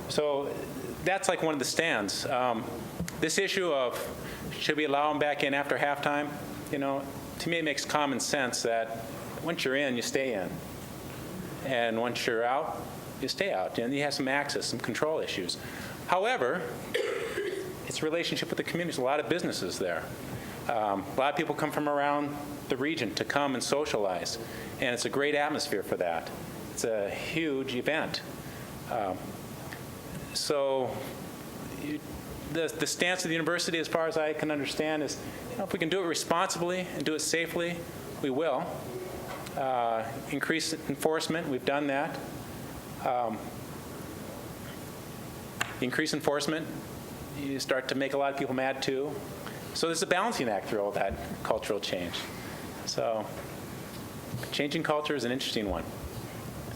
So that's like one of the stands. This issue of should we allow them back in after halftime, to me it makes common sense that once you're in, you stay in. And once you're out, you stay out. And you have some access, some control issues. However, it's a relationship with the community. There's a lot of businesses there. A lot of people come from around the region to come and socialize, and it's a great atmosphere for that. It's a huge event. So the stance of the university, as far as I can understand, is if we can do it responsibly and do it safely, we will. Increase enforcement, we've done that. Increase enforcement, you start to make a lot of people mad too. So there's a balancing act through all that cultural change. So changing culture is an interesting one.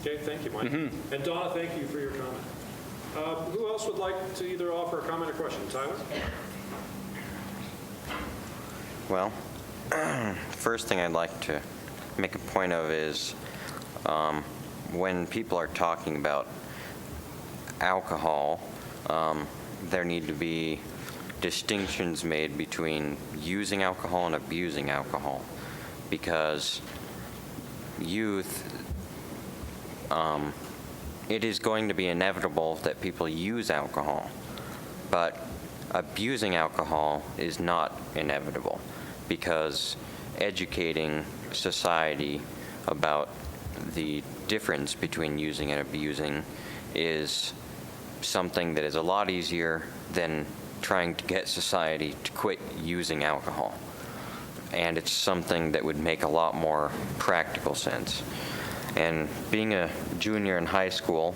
Okay, thank you, Mike. And Donna, thank you for your comment. Who else would like to either offer a comment or question? Tyler? Well, first thing I'd like to make a point of is when people are talking about alcohol, there need to be distinctions made between using alcohol and abusing alcohol, because youth, it is going to be inevitable that people use alcohol, but abusing alcohol is not inevitable, because educating society about the difference between using and abusing is something that is a lot easier than trying to get society to quit using alcohol. And it's something that would make a lot more practical sense. And being a junior in high school,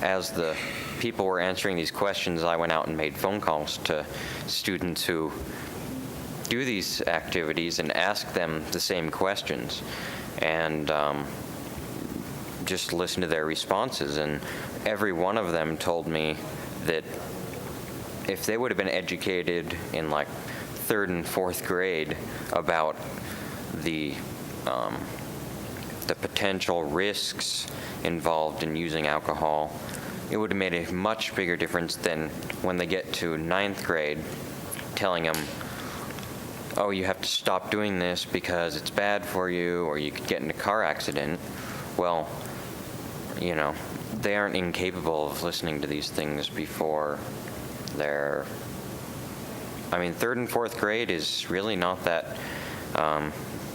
as the people were answering these questions, I went out and made phone calls to students who do these activities and ask them the same questions, and just listen to their responses. And every one of them told me that if they would have been educated in like 3rd and 4th grade about the potential risks involved in using alcohol, it would have made a much bigger difference than when they get to 9th grade telling them, oh, you have to stop doing this because it's bad for you, or you could get in a car accident. Well, they aren't incapable of listening to these things before they're... 3rd and 4th grade is really not that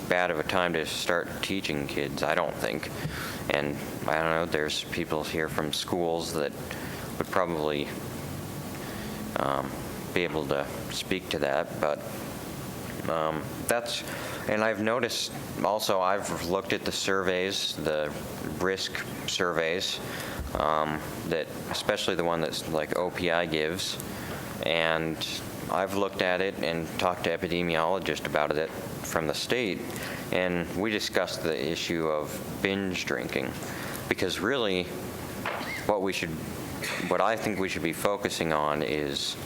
bad of a time to start teaching kids, I don't think. And I don't know, there's people here from schools that would probably be able to speak to that, but and I've noticed also, I've looked at the surveys, the risk surveys, that especially the one that's like OPI gives, and I've looked at it and talked to epidemiologists about it from the state, and we discussed the issue of binge drinking, because really what I think we should be focusing on is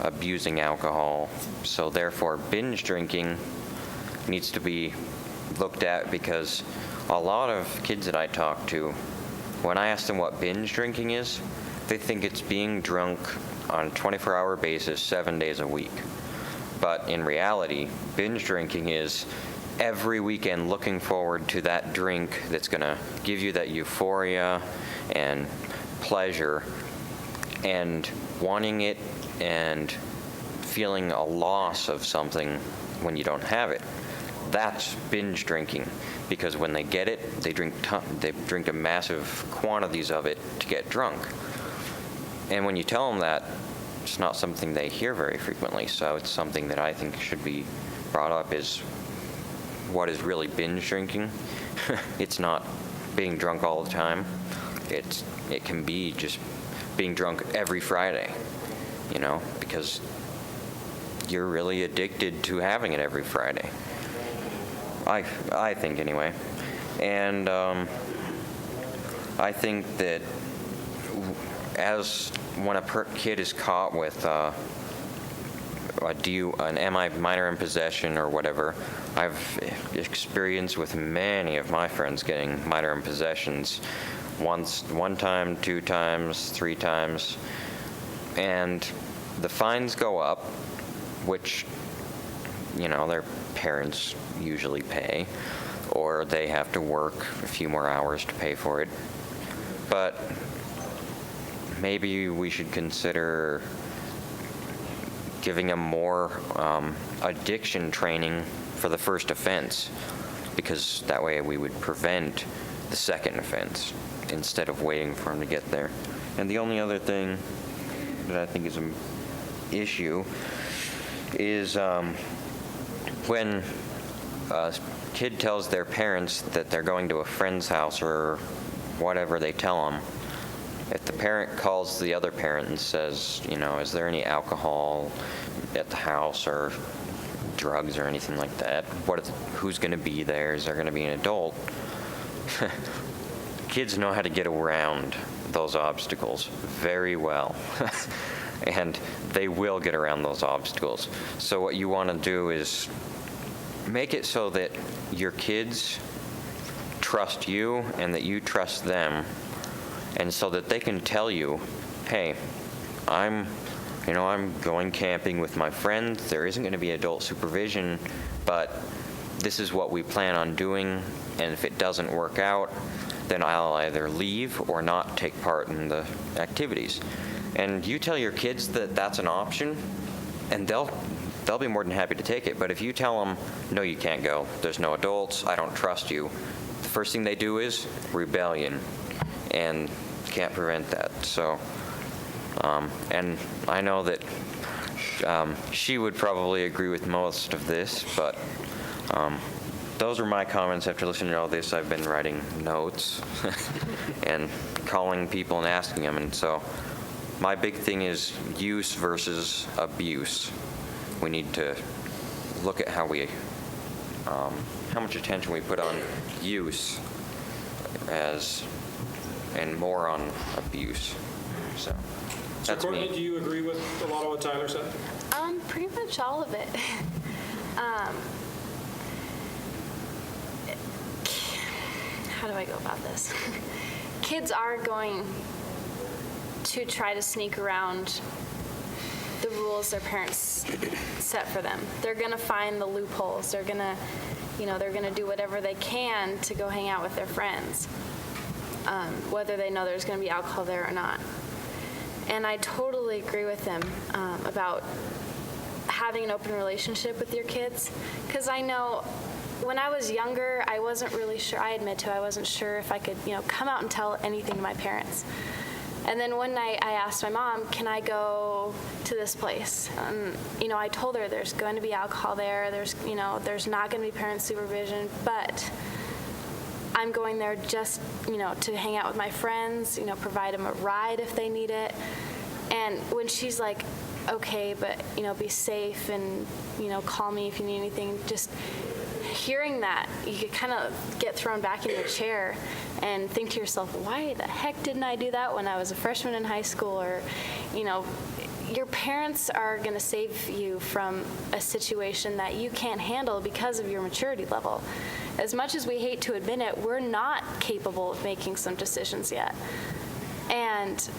abusing alcohol. So therefore binge drinking needs to be looked at, because a lot of kids that I talk to, when I ask them what binge drinking is, they think it's being drunk on a 24-hour basis, 7 days a week. But in reality, binge drinking is every weekend looking forward to that drink that's going to give you that euphoria and pleasure, and wanting it and feeling a loss of something when you don't have it. that's binge drinking, because when they get it, they drink a massive quantities of it to get drunk. And when you tell them that, it's not something they hear very frequently, so it's something that I think should be brought up, is what is really binge drinking. It's not being drunk all the time. It can be just being drunk every Friday, because you're really addicted to having it every Friday. I think anyway. And I think that when a kid is caught with an minor in possession or whatever, I've experienced with many of my friends getting minor in possessions, one time, 2 times, 3 times, and the fines go up, which their parents usually pay, or they have to work a few more hours to pay for it. But maybe we should consider giving them more addiction training for the first offense, because that way we would prevent the second offense instead of waiting for them to get there. And the only other thing that I think is an issue is when a kid tells their parents that they're going to a friend's house or whatever they tell them, if the parent calls the other parent and says, is there any alcohol at the house or drugs or anything like that, who's going to be there? Is there going to be an adult? Kids know how to get around those obstacles very well. And they will get around those obstacles. So what you want to do is make it so that your kids trust you and that you trust them, and so that they can tell you, hey, I'm going camping with my friends. There isn't going to be adult supervision, but this is what we plan on doing, and if it doesn't work out, then I'll either leave or not take part in the activities. And you tell your kids that that's an option, and they'll be more than happy to take it. But if you tell them, no, you can't go, there's no adults, I don't trust you, the first thing they do is rebellion, and can't prevent that. So, and I know that she would probably agree with most of this, but those are my comments. After listening to all this, I've been writing notes and calling people and asking them, and so my big thing is use versus abuse. We need to look at how much attention we put on use and more on abuse. So that's Courtney, me. do you agree with a lot of what Tyler said? Pretty much all of it. How do I go about this? Kids are going to try to sneak around the rules their parents set for them. They're going to find the loopholes. They're going to do whatever they can to go hang out with their friends, whether they know there's going to be alcohol there or not. And I totally agree with them about having an open relationship with your kids, because I know when I was younger, I wasn't really sure. I admit to I wasn't sure if I could, come out and tell anything to my parents. And then one night I asked my mom, can I go to this place? I told her there's going to be alcohol there. There's not going to be parent supervision, but I'm going there just, to hang out with my friends, provide them a ride if they need it. And when she's like, okay, but, be safe and, call me if you need anything, just hearing that, you could kind of get thrown back in your chair and think to yourself, why the heck didn't I do that when I was a freshman in high school? Or, your parents are going to save you from a situation that you can't handle because of your maturity level. As much as we hate to admit it, we're not capable of making some decisions yet. And,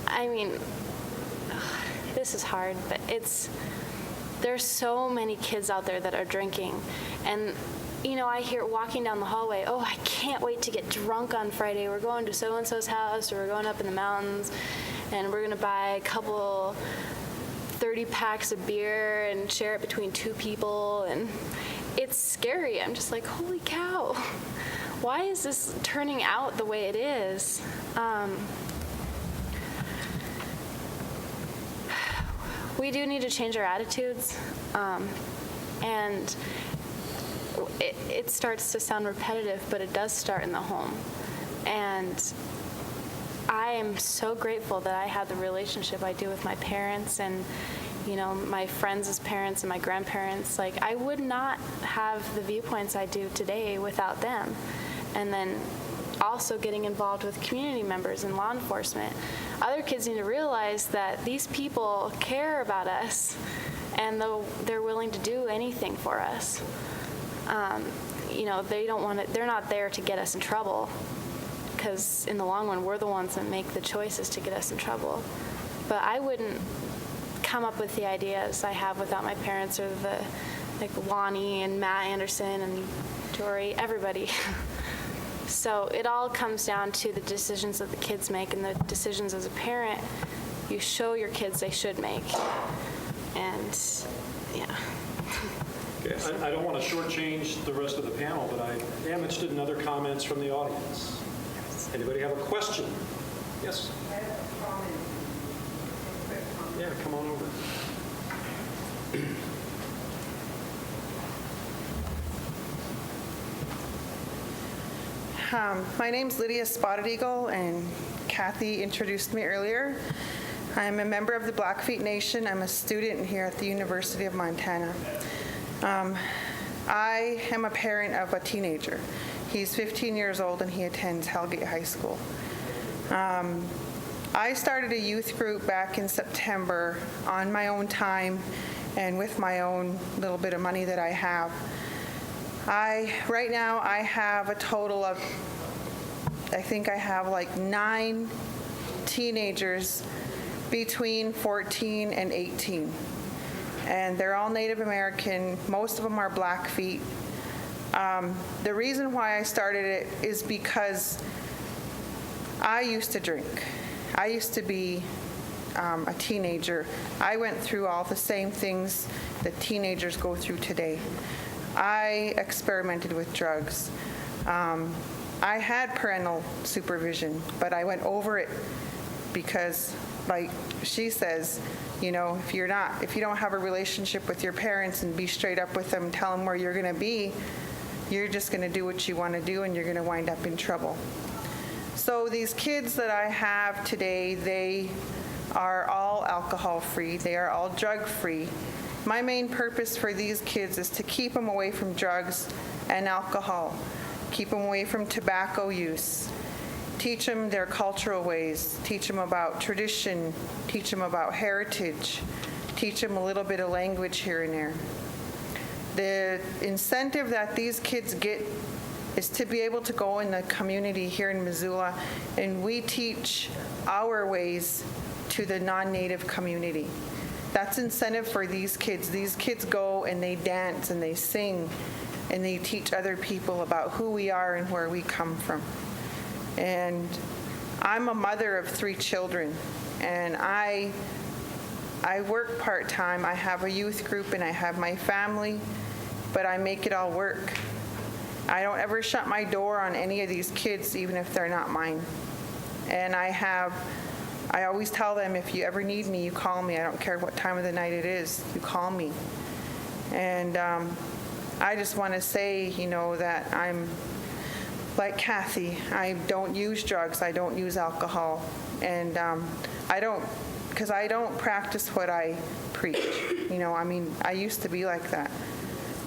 I mean, this is hard, but there's so many kids out there that are drinking. And, I hear walking down the hallway, oh, I can't wait to get drunk on Friday. We're going to so-and-so's house, or we're going up in the mountains, and we're going to buy a couple 30 packs of beer and share it between 2 people, and it's scary. I'm just like, holy cow, why is this turning out the way it is? We do need to change our attitudes, and it starts to sound repetitive, but it does start in the home. And I am so grateful that I had the relationship I do with my parents and, you know, my friends' parents and my grandparents. Like, I would not have the viewpoints I do today without them. And then also getting involved with community members and law enforcement. Other kids need to realize that these people care about us, and they're willing to do anything for us. You know, they're not there to get us in trouble, because in the long run, we're the ones that make the choices to get us in trouble. But I wouldn't come up with the ideas I have without my parents, or like Lonnie and Matt Anderson and Tori, everybody. So it all comes down to the decisions that the kids make, and the decisions as a parent you show your kids they should make. And yeah. Okay, I don't want to shortchange the rest of the panel, but I am interested in other comments from the audience. Anybody have a question? Yes? I have a comment. Yeah, come on over. My name's Lydia Spotted Eagle, and Kathy introduced me earlier. I'm a member of the Blackfeet Nation. I'm a student here at the University of Montana. I am a parent of a teenager. He's 15 years old, and he attends Hellgate High School. I started a youth group back in September on my own time and with my own little bit of money that I have. Right now, I have a total of, I think I have like 9 teenagers between 14 and 18. And they're all Native American. Most of them are Blackfeet. The reason why I started it is because I used to drink. I used to be a teenager. I went through all the same things that teenagers go through today. I experimented with drugs. I had parental supervision, but I went over it because, like she says, you know, if you don't have a relationship with your parents and be straight up with them, tell them where you're going to be, you're just going to do what you want to do, and you're going to wind up in trouble. So these kids that I have today, they are all alcohol-free. They are all drug-free. My main purpose for these kids is to keep them away from drugs and alcohol, keep them away from tobacco use, teach them their cultural ways, teach them about tradition, teach them about heritage, teach them a little bit of language here and there. The incentive that these kids get is to be able to go in the community here in Missoula, and we teach our ways to the non-Native community. That's incentive for these kids. These kids go and they dance and they sing and they teach other people about who we are and where we come from. And I'm a mother of 3 children, and I work part-time. I have a youth group and I have my family, but I make it all work. I don't ever shut my door on any of these kids, even if they're not mine. And I always tell them, if you ever need me, you call me. I don't care what time of the night it is, you call me. And I just want to say, you know, that I'm like Kathy. I don't use drugs. I don't use alcohol. And because I don't practice what I preach. You know, I mean, I used to be like that.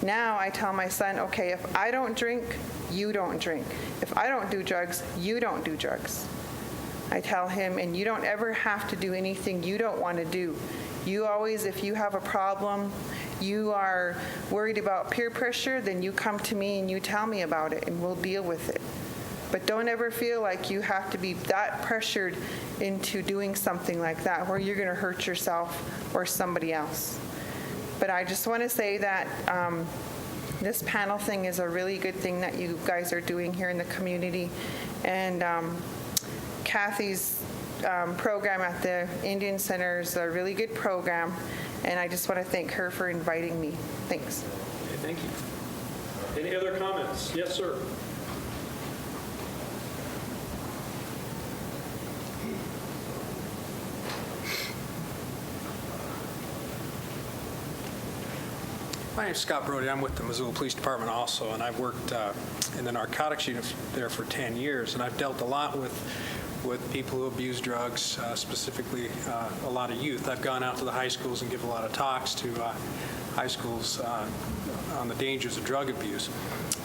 Now I tell my son, okay, if I don't drink, you don't drink. If I don't do drugs, you don't do drugs. I tell him, and you don't ever have to do anything you don't want to do. You always, if you have a problem, you are worried about peer pressure, then you come to me and you tell me about it, and we'll deal with it. But don't ever feel like you have to be that pressured into doing something like that where you're going to hurt yourself or somebody else. But I just want to say that this panel thing is a really good thing that you guys are doing here in the community. And Kathy's program at the Indian Center is a really good program, and I just want to thank her for inviting me. Thanks. Okay, thank you. Any other comments? Yes, sir. My name's Scott Brody. I'm with the Missoula Police Department also, and I've worked in the narcotics unit there for 10 years, and I've dealt a lot with people who abuse drugs, specifically a lot of youth. I've gone out to the high schools and give a lot of talks to high schools on the dangers of drug abuse.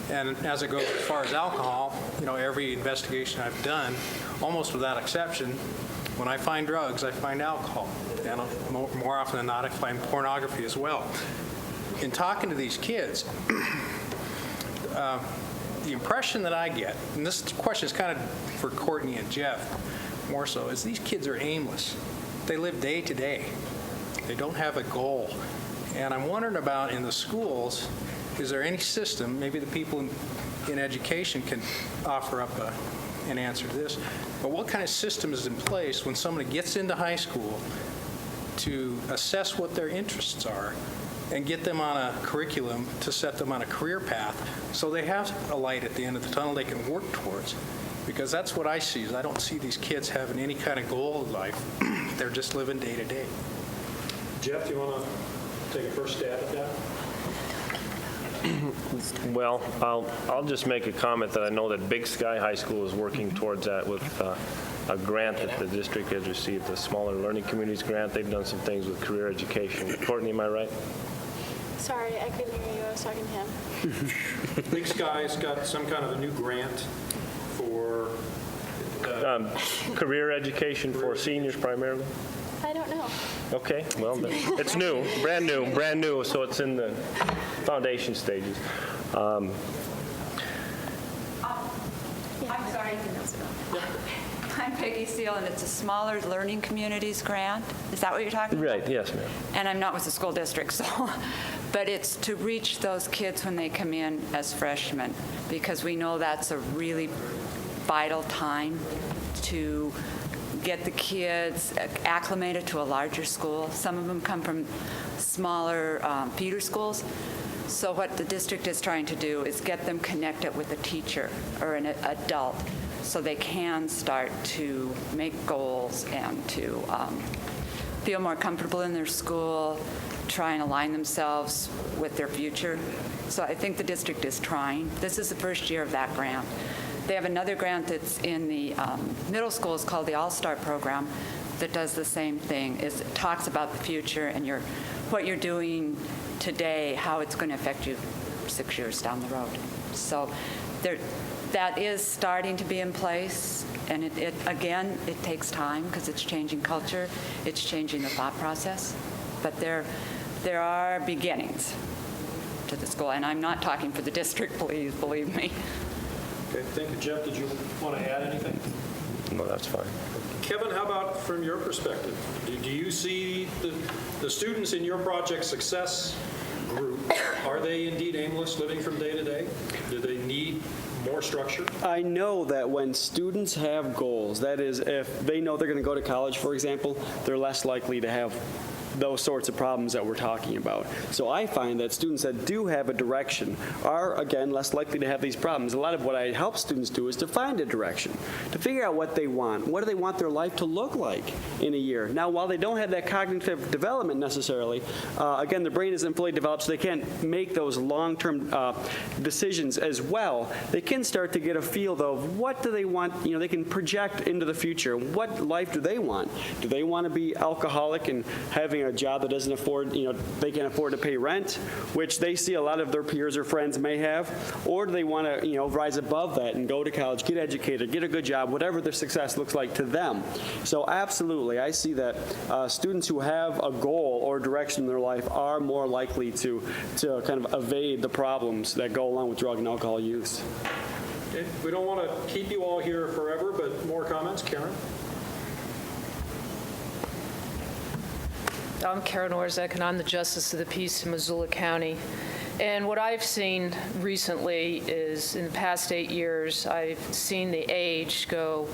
And as it goes as far as alcohol, every investigation I've done, almost without exception, when I find drugs, I find alcohol. And more often than not, I find pornography as well. In talking to these kids, the impression that I get, and this question is kind of for Courtney and Jeff more so, is these kids are aimless. They live day to day. They don't have a goal. And I'm wondering about in the schools, is there any system, maybe the people in education can offer up an answer to this, but what kind of system is in place when somebody gets into high school to assess what their interests are and get them on a curriculum to set them on a career path so they have a light at the end of the tunnel they can work towards? Because that's what I see, is I don't see these kids having any kind of goal in life. They're just living day to day. Jeff, do you want to take a first stab at that? Well, I'll just make a comment that I know that Big Sky High School is working towards that with a grant that the district has received, the Smaller Learning Communities grant. They've done some things with career education. Courtney, am I right? Sorry, I couldn't hear you. I was talking to him. Big Sky's got some kind of a new grant for career education for seniors primarily? I don't know. Okay, well, it's new, brand new, so it's in the foundation stages. I'm sorry. I'm Peggy Seal, and it's a Smaller Learning Communities grant. Is that what you're talking about? Right, yes, ma'am. And I'm not with the school district, so, but it's to reach those kids when they come in as freshmen, because we know that's a really vital time to get the kids acclimated to a larger school. Some of them come from smaller feeder schools. So what the district is trying to do is get them connected with a teacher or an adult so they can start to make goals and to feel more comfortable in their school, try and align themselves with their future. So I think the district is trying. This is the first year of that grant. They have another grant that's in the middle schools called the All-Star Program that does the same thing. It talks about the future and what you're doing today, how it's going to affect you 6 years down the road. So that is starting to be in place, and again, it takes time because it's changing culture, it's changing the thought process, but there are beginnings to the school, and I'm not talking for the district, please believe me. Okay, thank you. Jeff, did you want to add anything? No, that's fine. Kevin, how about from your perspective? Do you see the students in your Project Success group, are they indeed aimless, living from day to day? Do they need more structure? I know that when students have goals, that is, if they know they're going to go to college, for example, they're less likely to have those sorts of problems that we're talking about. So I find that students that do have a direction are, again, less likely to have these problems. A lot of what I help students do is to find a direction, to figure out what they want. What do they want their life to look like in a year? Now, while they don't have that cognitive development necessarily, again, the brain isn't fully developed, so they can't make those long-term decisions as well. They can start to get a feel, though, of what do they want. They can project into the future. What life do they want? Do they want to be alcoholic and having a job that doesn't afford, they can't afford to pay rent, which they see a lot of their peers or friends may have, or do they want to, rise above that and go to college, get educated, get a good job, whatever their success looks like to them. So absolutely, I see that students who have a goal or direction in their life are more likely to kind of evade the problems that go along with drug and alcohol use. Okay. We don't want to keep you all here forever, but more comments. Karen? I'm Karen Orzek, and I'm the Justice of the Peace in Missoula County. And what I've seen recently is, in the past 8 years, I've seen the age go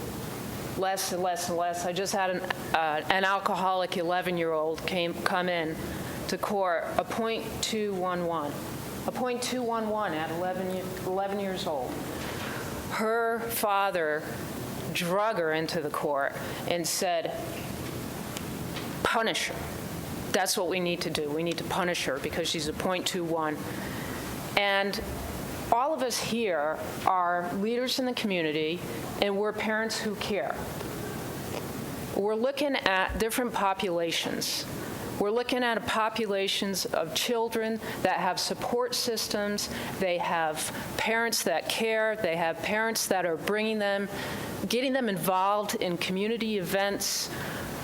less and less and less. I just had an alcoholic 11-year-old come in to court, a .211. A .211 at 11 years old. Her father drug her into the court and said, punish her. That's what we need to do. We need to punish her because she's a .21. And all of us here are leaders in the community, and we're parents who care. We're looking at different populations. We're looking at populations of children that have support systems. They have parents that care. They have parents that are bringing them, getting them involved in community events,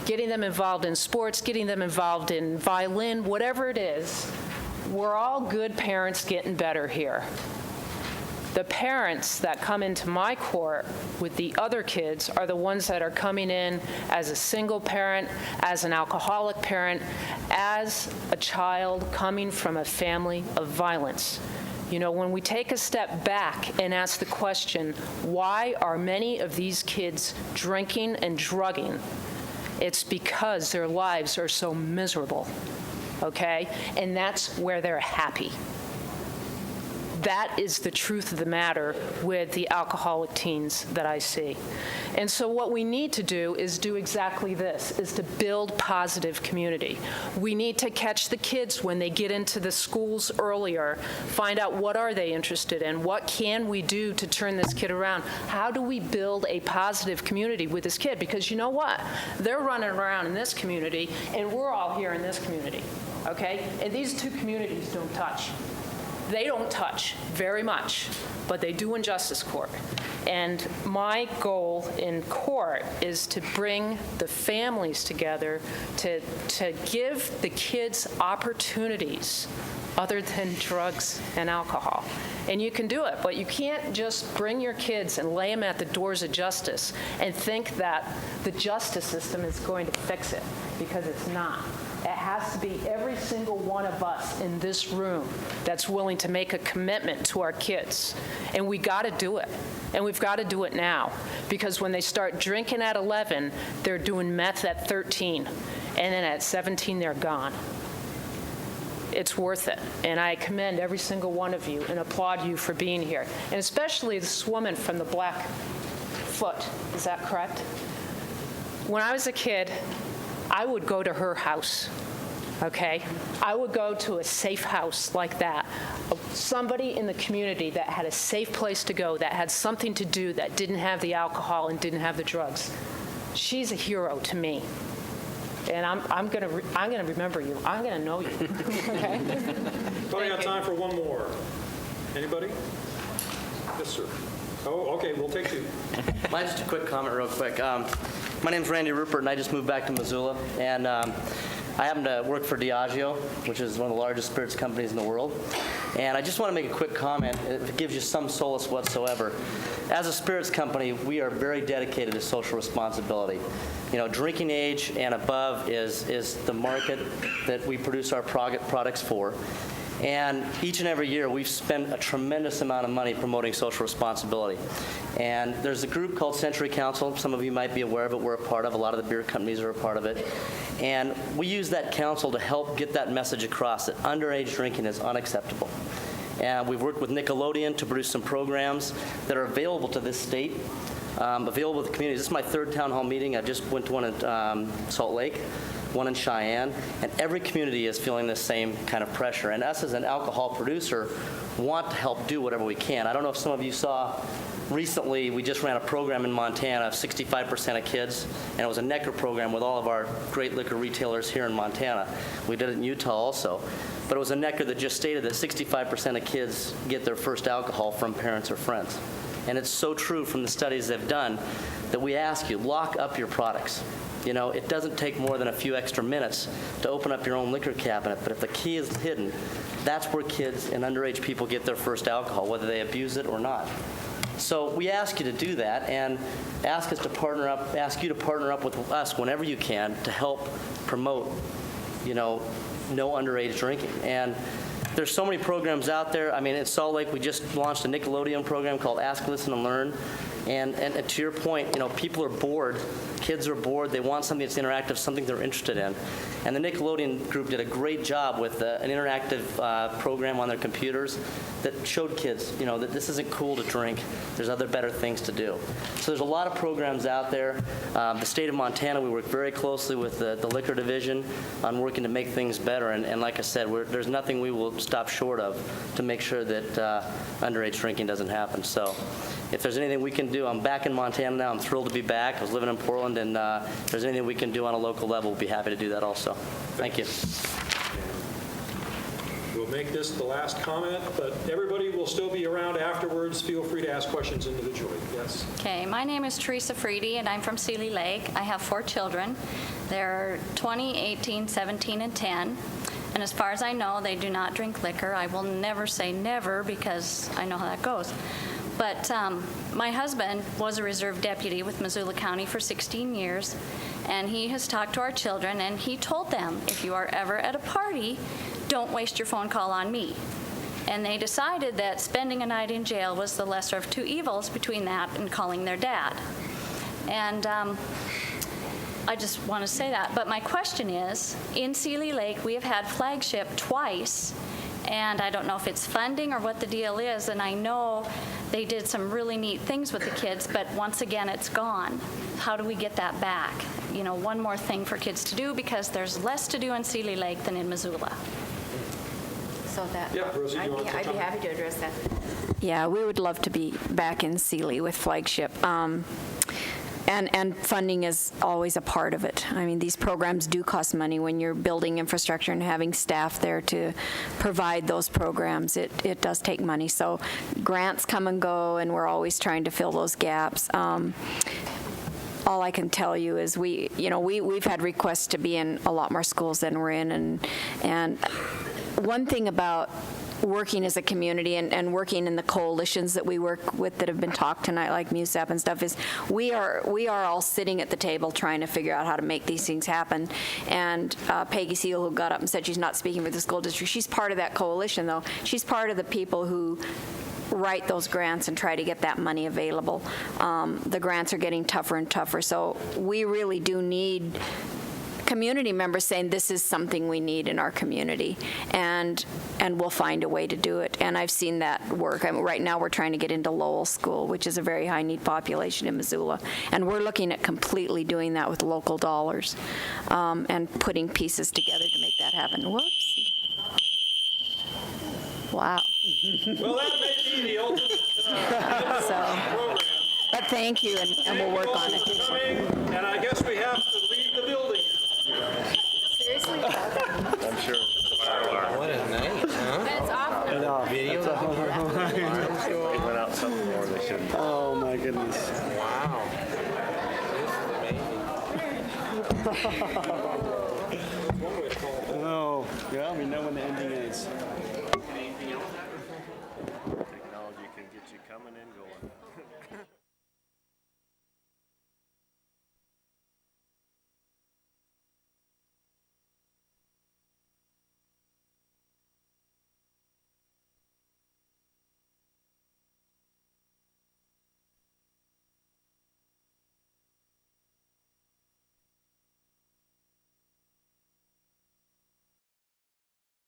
getting them involved in sports, getting them involved in violin, whatever it is. We're all good parents getting better here. The parents that come into my court with the other kids are the ones that are coming in as a single parent, as an alcoholic parent, as a child coming from a family of violence. You know, when we take a step back and ask the question, why are many of these kids drinking and drugging? It's because their lives are so miserable, okay? And that's where they're happy. That is the truth of the matter with the alcoholic teens that I see. And so what we need to do is do exactly this, is to build positive community. We need to catch the kids when they get into the schools earlier, find out what are they interested in, what can we do to turn this kid around, how do we build a positive community with this kid? Because you know what? They're running around in this community, and we're all here in this community, okay? And these two communities don't touch. They don't touch very much, but they do in justice court. And my goal in court is to bring the families together to give the kids opportunities other than drugs and alcohol. And you can do it, but you can't just bring your kids and lay them at the doors of justice and think that the justice system is going to fix it, because it's not. It has to be every single one of us in this room that's willing to make a commitment to our kids. And we got to do it. And we've got to do it now. Because when they start drinking at 11, they're doing meth at 13. And then at 17, they're gone. It's worth it. And I commend every single one of you and applaud you for being here. And especially this woman from the Blackfoot. Is that correct? When I was a kid, I would go to her house, okay? I would go to a safe house like that. Somebody in the community that had a safe place to go, that had something to do, that didn't have the alcohol and didn't have the drugs. She's a hero to me. And I'm gonna remember you. I'm gonna know you. Okay? Tony, got time for one more. Anybody? Yes, sir. Oh, okay, we'll take two. Mine's just a quick comment real quick. My name's Randy Rupert, and I just moved back to Missoula. And I happen to work for Diageo, which is one of the largest spirits companies in the world. And I just want to make a quick comment, if it gives you some solace whatsoever. As a spirits company, we are very dedicated to social responsibility. You know, drinking age and above is the market that we produce our products for. And each and every year, we've spent a tremendous amount of money promoting social responsibility. And there's a group called Century Council. Some of you might be aware of it. We're a part of. A lot of the beer companies are a part of it. And we use that council to help get that message across that underage drinking is unacceptable. And we've worked with Nickelodeon to produce some programs that are available to this state, available to the communities. This is my third town hall meeting. I just went to one in Salt Lake, one in Cheyenne, and every community is feeling the same kind of pressure. And us as an alcohol producer want to help do whatever we can. I don't know if some of you saw recently, we just ran a program in Montana of 65% of kids, and it was a Necker program with all of our great liquor retailers here in Montana. We did it in Utah also. But it was a Necker that just stated that 65% of kids get their first alcohol from parents or friends. And it's so true from the studies they've done that we ask you, lock up your products. You know, it doesn't take more than a few extra minutes to open up your own liquor cabinet, but if the key is hidden, that's where kids and underage people get their first alcohol, whether they abuse it or not. So we ask you to do that and ask you to partner up with us whenever you can to help promote, you know, no underage drinking. And there's so many programs out there. I mean, in Salt Lake, we just launched a Nickelodeon program called Ask, Listen, and Learn. And to your point, people are bored. Kids are bored. They want something that's interactive, something they're interested in. And the Nickelodeon group did a great job with an interactive program on their computers that showed kids, that this isn't cool to drink. There's other better things to do. So there's a lot of programs out there. The state of Montana, we work very closely with the liquor division on working to make things better. And like I said, there's nothing we will stop short of to make sure that underage drinking doesn't happen. So if there's anything we can do, I'm back in Montana now. I'm thrilled to be back. I was living in Portland, and if there's anything we can do on a local level, we'll be happy to do that also. Thank you. We'll make this the last comment, but everybody will still be around afterwards. Feel free to ask questions individually. Yes? Okay, my name is Teresa Freedy, and I'm from Seeley Lake. I have 4 children. They're 20, 18, 17, and 10. And as far as I know, they do not drink liquor. I will never say never because I know how that goes. But my husband was a reserve deputy with Missoula County for 16 years, and he has talked to our children, and he told them, if you are ever at a party, don't waste your phone call on me. And they decided that spending a night in jail was the lesser of 2 evils between that and calling their dad. And I just want to say that. But my question is, in Seeley Lake, we have had flagship twice, and I don't know if it's funding or what the deal is, and I know they did some really neat things with the kids, but once again, it's gone. How do we get that back? One more thing for kids to do, because there's less to do in Seeley Lake than in Missoula. So that, Yeah, Rosie, you want to I'd touch be on happy to address that. Yeah, we would love to be back in Seeley with flagship. And funding is always a part of it. I mean, these programs do cost money when you're building infrastructure and having staff there to provide those programs. It does take money. So grants come and go, and we're always trying to fill those gaps. All I can tell you is we've had requests to be in a lot more schools than we're in, and one thing about working as a community and working in the coalitions that we work with that have been talked tonight, like MUSAP and stuff, is we are all sitting at the table trying to figure out how to make these things happen. And Peggy Seal, who got up and said she's not speaking for the school district, she's part of that coalition, though. She's part of the people who write those grants and try to get that money available. The grants are getting tougher and tougher, so we really do need community members saying this is something we need in our community, and we'll find a way to do it. And I've seen that work. Right now we're trying to get into Lowell School, which is a very high need population in Missoula, and we're looking at completely doing that with local dollars and putting pieces together to make that happen. Whoops. Wow. Well, that may be the ultimate program. But thank you, and we'll work on it. And I guess we have to leave the building. Seriously? I'm sure. What a night, huh? It's awful. Video? They went out some more they shouldn't. Oh, my goodness. Wow. This is amazing. Oh, yeah, we know when the ending is. Technology can get you coming and going.